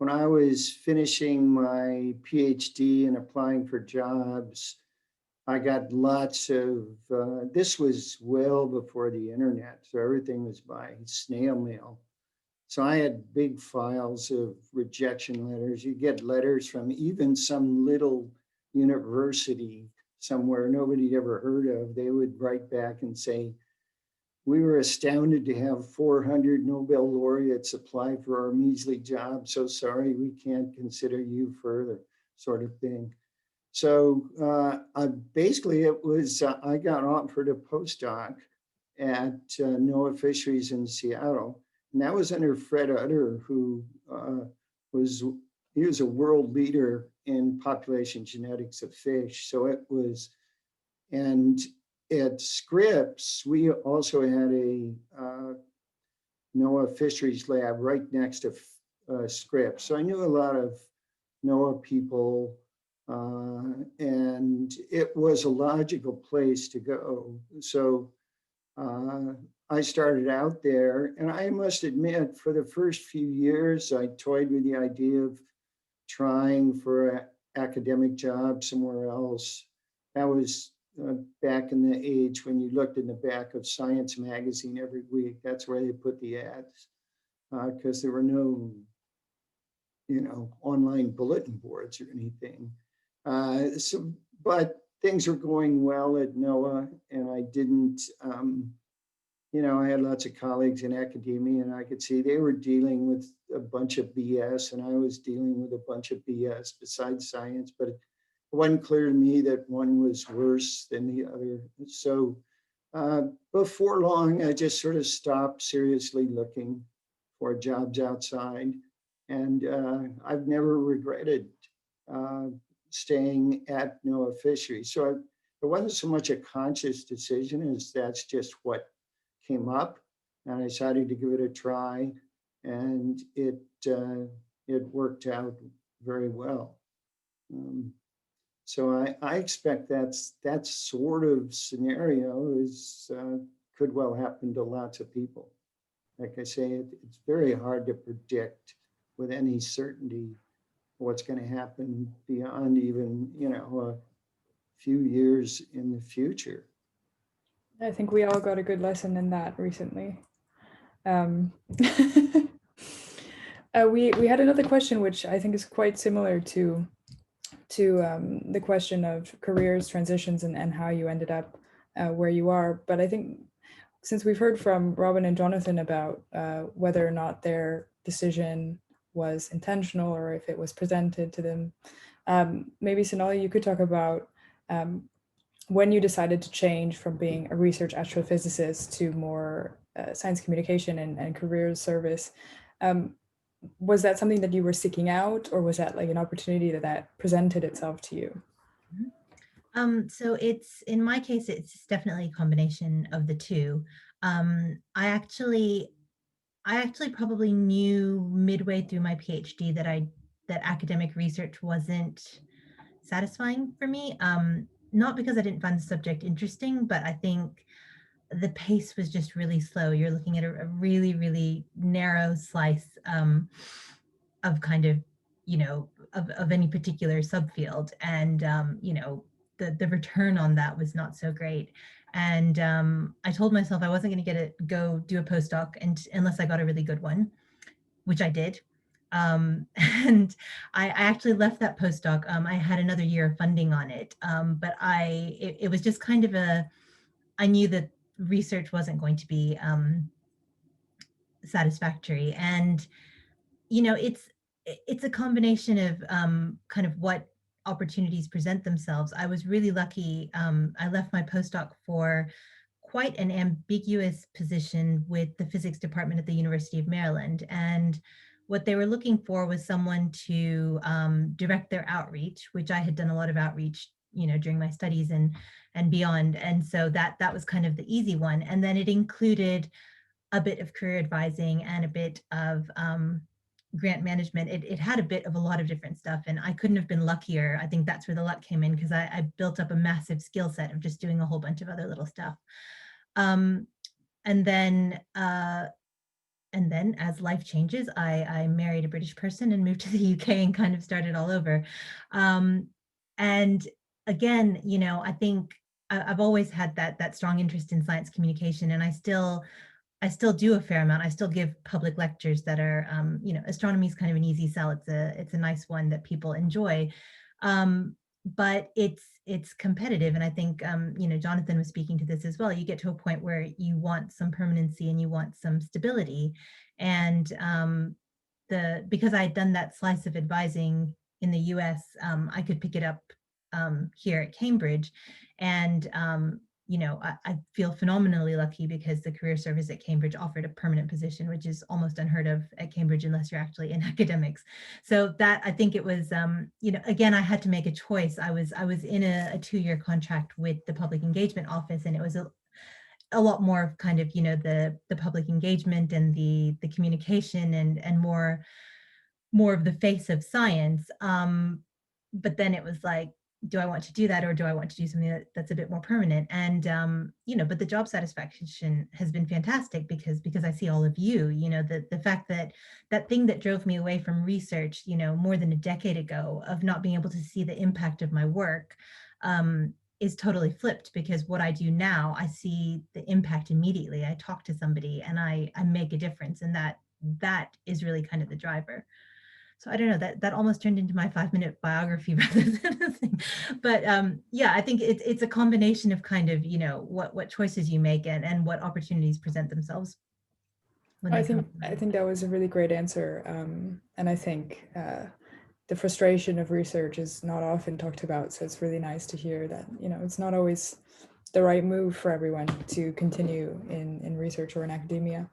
I was finishing my PhD and applying for jobs, I got lots of, this was well before the internet, so everything was by snail mail. So I had big files of rejection letters. You get letters from even some little university somewhere nobody ever heard of. They would write back and say, "We were astounded to have 400 Nobel laureates apply for our measly job. So sorry, we can't consider you further," sort of thing. So basically it was, I got offered a postdoc at NOAA Fisheries in Seattle. And that was under Fred Utter, who he was a world leader in population genetics of fish. So it was, and at Scripps, we also had a NOAA Fisheries lab right next to Scripps. So I knew a lot of NOAA people, and it was a logical place to go. So I started out there, and I must admit, for the first few years, I toyed with the idea of trying for an academic job somewhere else. That was back in the age when you looked in the back of Science magazine every week. That's where they put the ads, because there were no, online bulletin boards or anything. But things were going well at NOAA, and I didn't, I had lots of colleagues in academia, and I could see they were dealing with a bunch of BS, and I was dealing with a bunch of BS besides science, but it wasn't clear to me that one was worse than the other. So Before long, I just sort of stopped seriously looking for jobs outside. And I've never regretted staying at NOAA Fisheries. So it wasn't so much a conscious decision as that's just what came up. And I decided to give it a try, and it worked out very well. So I expect that sort of scenario could well happen to lots of people. Like I say, it's very hard to predict with any certainty what's going to happen beyond even, a few years in the future. I think we all got a good lesson in that recently. We had another question, which I think is quite similar to the question of careers, transitions, and how you ended up where you are. But I think since we've heard from Robin and Jonathan about whether or not their decision was intentional or if it was presented to them, maybe Sonali, you could talk about when you decided to change from being a research astrophysicist to more science communication and careers service. Was that something that you were seeking out, or was that like an opportunity that presented itself to you? So in my case, it's definitely a combination of the two. I actually probably knew midway through my PhD that academic research wasn't satisfying for me. Not because I didn't find the subject interesting, but I think the pace was just really slow. You're looking at a really, really narrow slice of kind of, of any particular subfield. And, the return on that was not so great. And I told myself I wasn't going to go do a postdoc unless I got a really good one, which I did. And I actually left that postdoc. I had another year of funding on it, but it was just kind of I knew that research wasn't going to be satisfactory. And, it's a combination of kind of what opportunities present themselves. I was really lucky. I left my postdoc for quite an ambiguous position with the physics department at the University of Maryland. And what they were looking for was someone to direct their outreach, which I had done a lot of outreach, during my studies and beyond. And so that was kind of the easy one. And then it included a bit of career advising and a bit of grant management. It had a bit of a lot of different stuff, and I couldn't have been luckier. I think that's where the luck came in, because I built up a massive skill set of just doing a whole bunch of other little stuff. And then as life changes, I married a British person and moved to the UK and kind of started all over. And again, I think I've always had that strong interest in science communication, and I still do a fair amount. I still give public lectures that are, astronomy is kind of an easy sell. It's a nice one that people enjoy, but it's competitive. And I think, Jonathan was speaking to this as well. You get to a point where you want some permanency and you want some stability. And because I had done that slice of advising in the US, I could pick it up here at Cambridge. And I feel phenomenally lucky because the career service at Cambridge offered a permanent position, which is almost unheard of at Cambridge unless you're actually in academics. So that, I think it was, again, I had to make a choice. I was in a 2-year contract with the public engagement office, and it was a lot more of kind of, the public engagement and the communication and more of the face of science. But then it was like, do I want to do that, or do I want to do something that's a bit more permanent? And but the job satisfaction has been fantastic because I see all of you. The fact that thing that drove me away from research, more than a decade ago, of not being able to see the impact of my work, is totally flipped, because what I do now, I see the impact immediately. I talk to somebody and I make a difference, and that is really kind of the driver. So I don't know, that almost turned into my 5-minute biography rather than a thing. But yeah, I think it's a combination of kind of, what choices you make and what opportunities present themselves. I think that was a really great answer. And I think the frustration of research is not often talked about. So it's really nice to hear that, it's not always the right move for everyone to continue in research or in academia.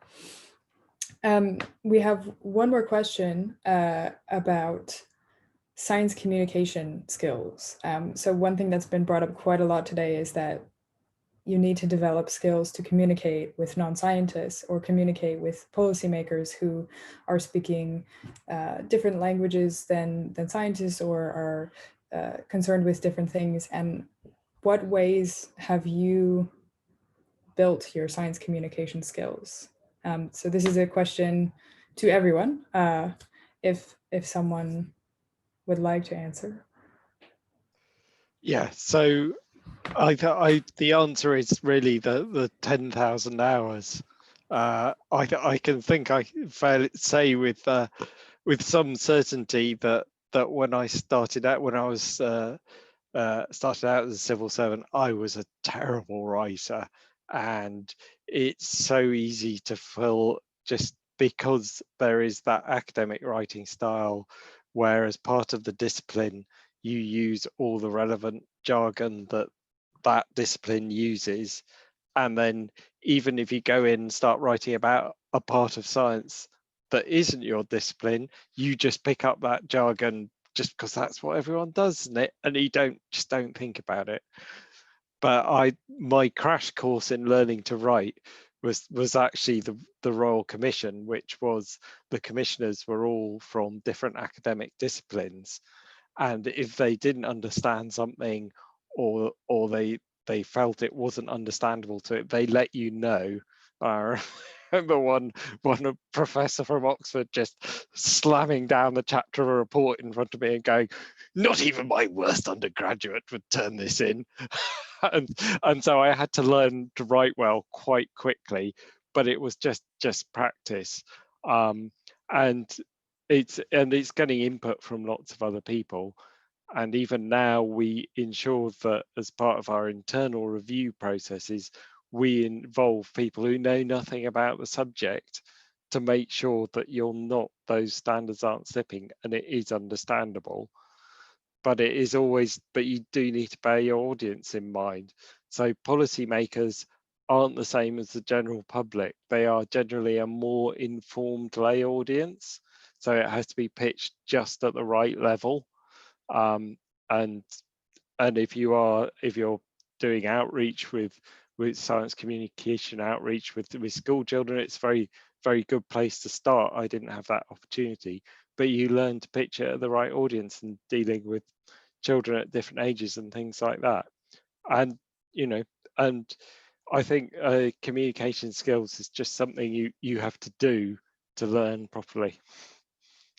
We have one more question about science communication skills. So one thing that's been brought up quite a lot today is that you need to develop skills to communicate with non-scientists or communicate with policymakers who are speaking different languages than scientists or are concerned with different things. And what ways have you built your science communication skills? So this is a question to everyone, if someone would like to answer. Yeah, so the answer is really the 10,000 hours. I can think I fairly say with some certainty that when I started out, when I was started out as a civil servant, I was a terrible writer, and it's so easy to fill, just because there is that academic writing style, where as part of the discipline you use all the relevant jargon that discipline uses, and then even if you go in and start writing about a part of science that isn't your discipline, you just pick up that jargon just because that's what everyone does, isn't it? And you don't think about it. But my crash course in learning to write was actually the Royal Commission, which was, the commissioners were all from different academic disciplines, and if they didn't understand something, or they felt it wasn't understandable to it, they let you know. I remember one professor from Oxford just slamming down the chapter of a report in front of me and going, "Not even my worst undergraduate would turn this in." and so I had to learn to write well quite quickly, but it was just practice. And it's getting input from lots of other people. And even now we ensure that as part of our internal review processes, we involve people who know nothing about the subject to make sure that those standards aren't slipping and it is understandable. But you do need to bear your audience in mind. So policymakers aren't the same as the general public. They are generally a more informed lay audience. So it has to be pitched just at the right level. And if you're doing outreach with science communication outreach with school children, it's very good place to start. I didn't have that opportunity, but you learn to pitch it at the right audience and dealing with children at different ages and things like that. And and I think communication skills is just something you have to do to learn properly.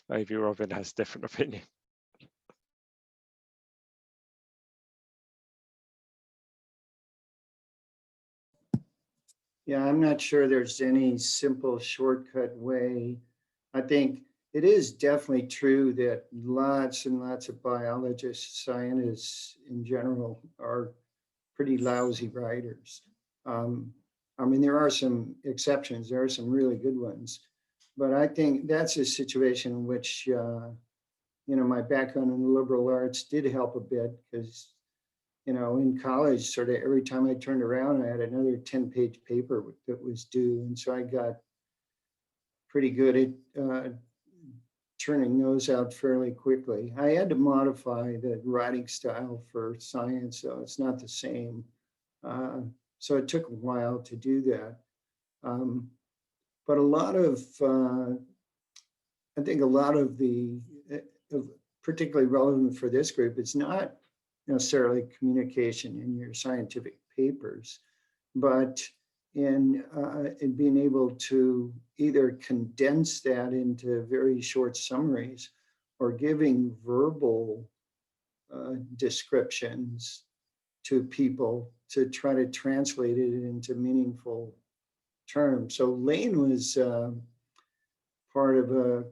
Maybe Robin has a different opinion. Yeah, I'm not sure there's any simple shortcut way. I think it is definitely true that lots and lots of biologists, scientists in general, are pretty lousy writers. I mean, there are some exceptions. There are some really good ones. But I think that's a situation in which, my background in the liberal arts did help a bit, because in college, sort of every time I turned around, I had another 10-page paper that was due. And so I got pretty good at turning those out fairly quickly. I had to modify the writing style for science, so it's not the same. So it took a while to do that. But a lot of, I think a lot of the, particularly relevant for this group, it's not necessarily communication in your scientific papers, but in being able to either condense that into very short summaries or giving verbal descriptions to people to try to translate it into meaningful terms. So Lane was part of a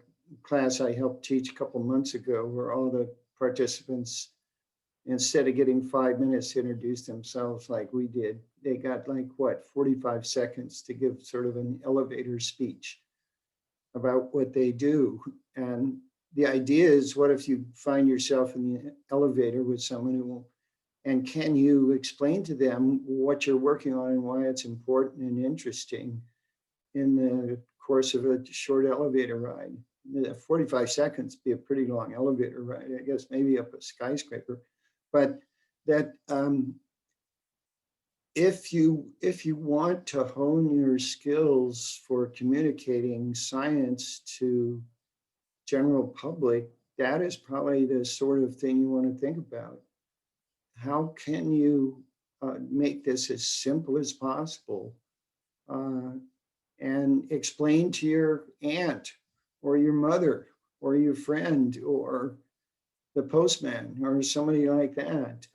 class I helped teach a couple months ago, where all the participants, instead of getting 5 minutes to introduce themselves like we did, they got 45 seconds to give sort of an elevator speech about what they do. And the idea is, what if you find yourself in the elevator with someone who And can you explain to them what you're working on and why it's important and interesting in the course of a short elevator ride? 45 seconds be a pretty long elevator ride, I guess, maybe up a skyscraper. But that if you want to hone your skills for communicating science to general public, that is probably the sort of thing you want to think about. How can you make this as simple as possible and explain to your aunt or your mother or your friend or the postman or somebody like that?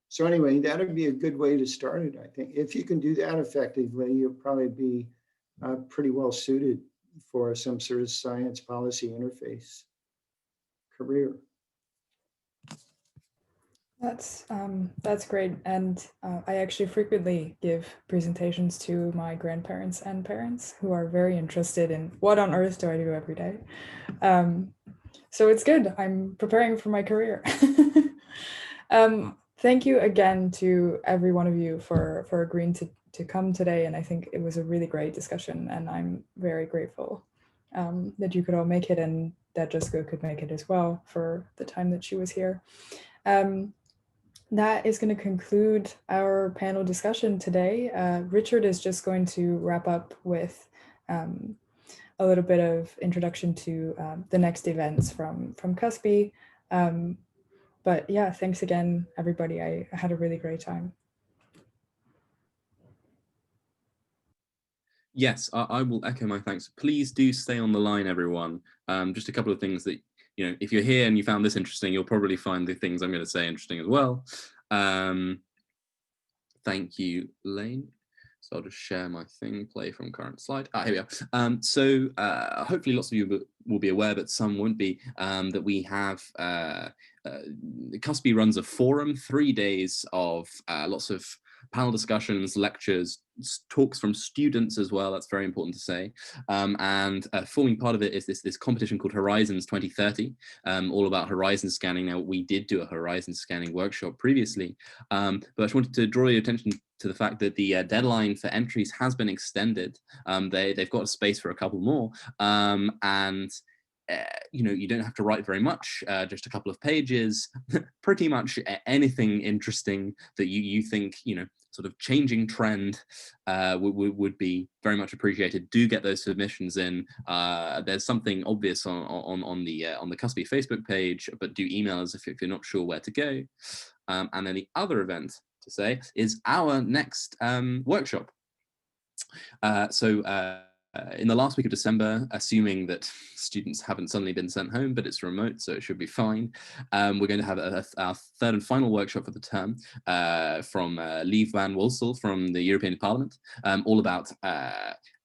So anyway, that would be a good way to start it, I think. If you can do that effectively, you'll probably be pretty well suited for some sort of science policy interface career. That's great. And I actually frequently give presentations to my grandparents and parents who are very interested in what on earth do I do every day. So it's good. I'm preparing for my career. Thank you again to every one of you for agreeing to come today. And I think it was a really great discussion, and I'm very grateful that you could all make it and that Jessica could make it as well for the time that she was here. That is going to conclude our panel discussion today. Richard is just going to wrap up with a little bit of introduction to the next events from CUSPE. But yeah, thanks again, everybody. I had a really great time. Yes, I will echo my thanks. Please do stay on the line, everyone. Just a couple of things that, you know, if you're here and you found this interesting, you'll probably find the things I'm going to say interesting as well. Thank you, Lane. So I'll just share my thing, play from current slide. Here we are. So hopefully lots of you will be aware, but some won't be, that we have, CUSPE runs a forum, 3 days of lots of panel discussions, lectures, talks from students as well. That's very important to say. And forming part of it is this competition called Horizons 2030, all about horizon scanning. Now, we did do a horizon scanning workshop previously, but I just wanted to draw your attention to the fact that the deadline for entries has been extended. They've got a space for a couple more, and you know, you don't have to write very much, just a couple of pages, pretty much anything interesting that you think, you know, sort of changing trend would be very much appreciated. Do get those submissions in. There's something obvious on the CUSPE Facebook page, but do email us if you're not sure where to go. And then the other event to say is our next workshop. In the last week of December, assuming that students haven't suddenly been sent home, but it's remote, so it should be fine, we're going to have our third and final workshop for the term from Lieve van Wolsel from the European Parliament, all about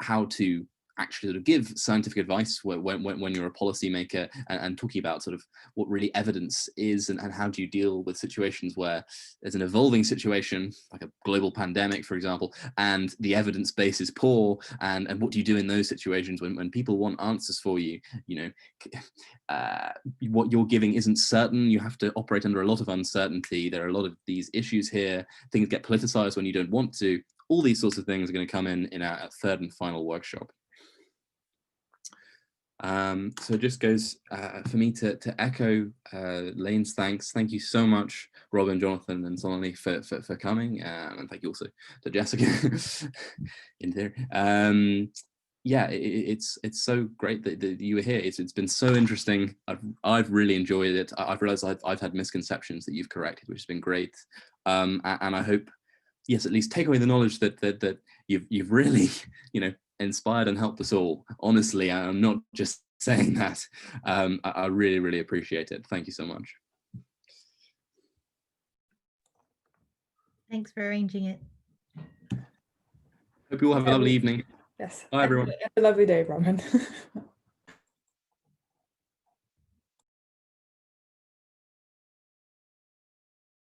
how to actually sort of give scientific advice when you're a policymaker, and talking about sort of what really evidence is, and how do you deal with situations where there's an evolving situation, like a global pandemic, for example, and the evidence base is poor, and what do you do in those situations when people want answers for you, you know, what you're giving isn't certain, you have to operate under a lot of uncertainty, there are a lot of these issues here, things get politicized when you don't want to, all these sorts of things are going to come in our third and final workshop. So it just goes for me to echo Lane's thanks. Thank you so much, Robin, Jonathan, and Sonali for coming, and thank you also to Jessica in there. Yeah, it's so great that you were here. It's been so interesting. I've really enjoyed it. I've realized I've had misconceptions that you've corrected, which has been great. And I hope, yes, at least take away the knowledge that you've really, you know, inspired and helped us all. Honestly, I'm not just saying that. I really, really appreciate it. Thank you so much. Thanks for arranging it. Hope you all have a lovely evening. Yes. Bye, everyone. Have a lovely day, Robin.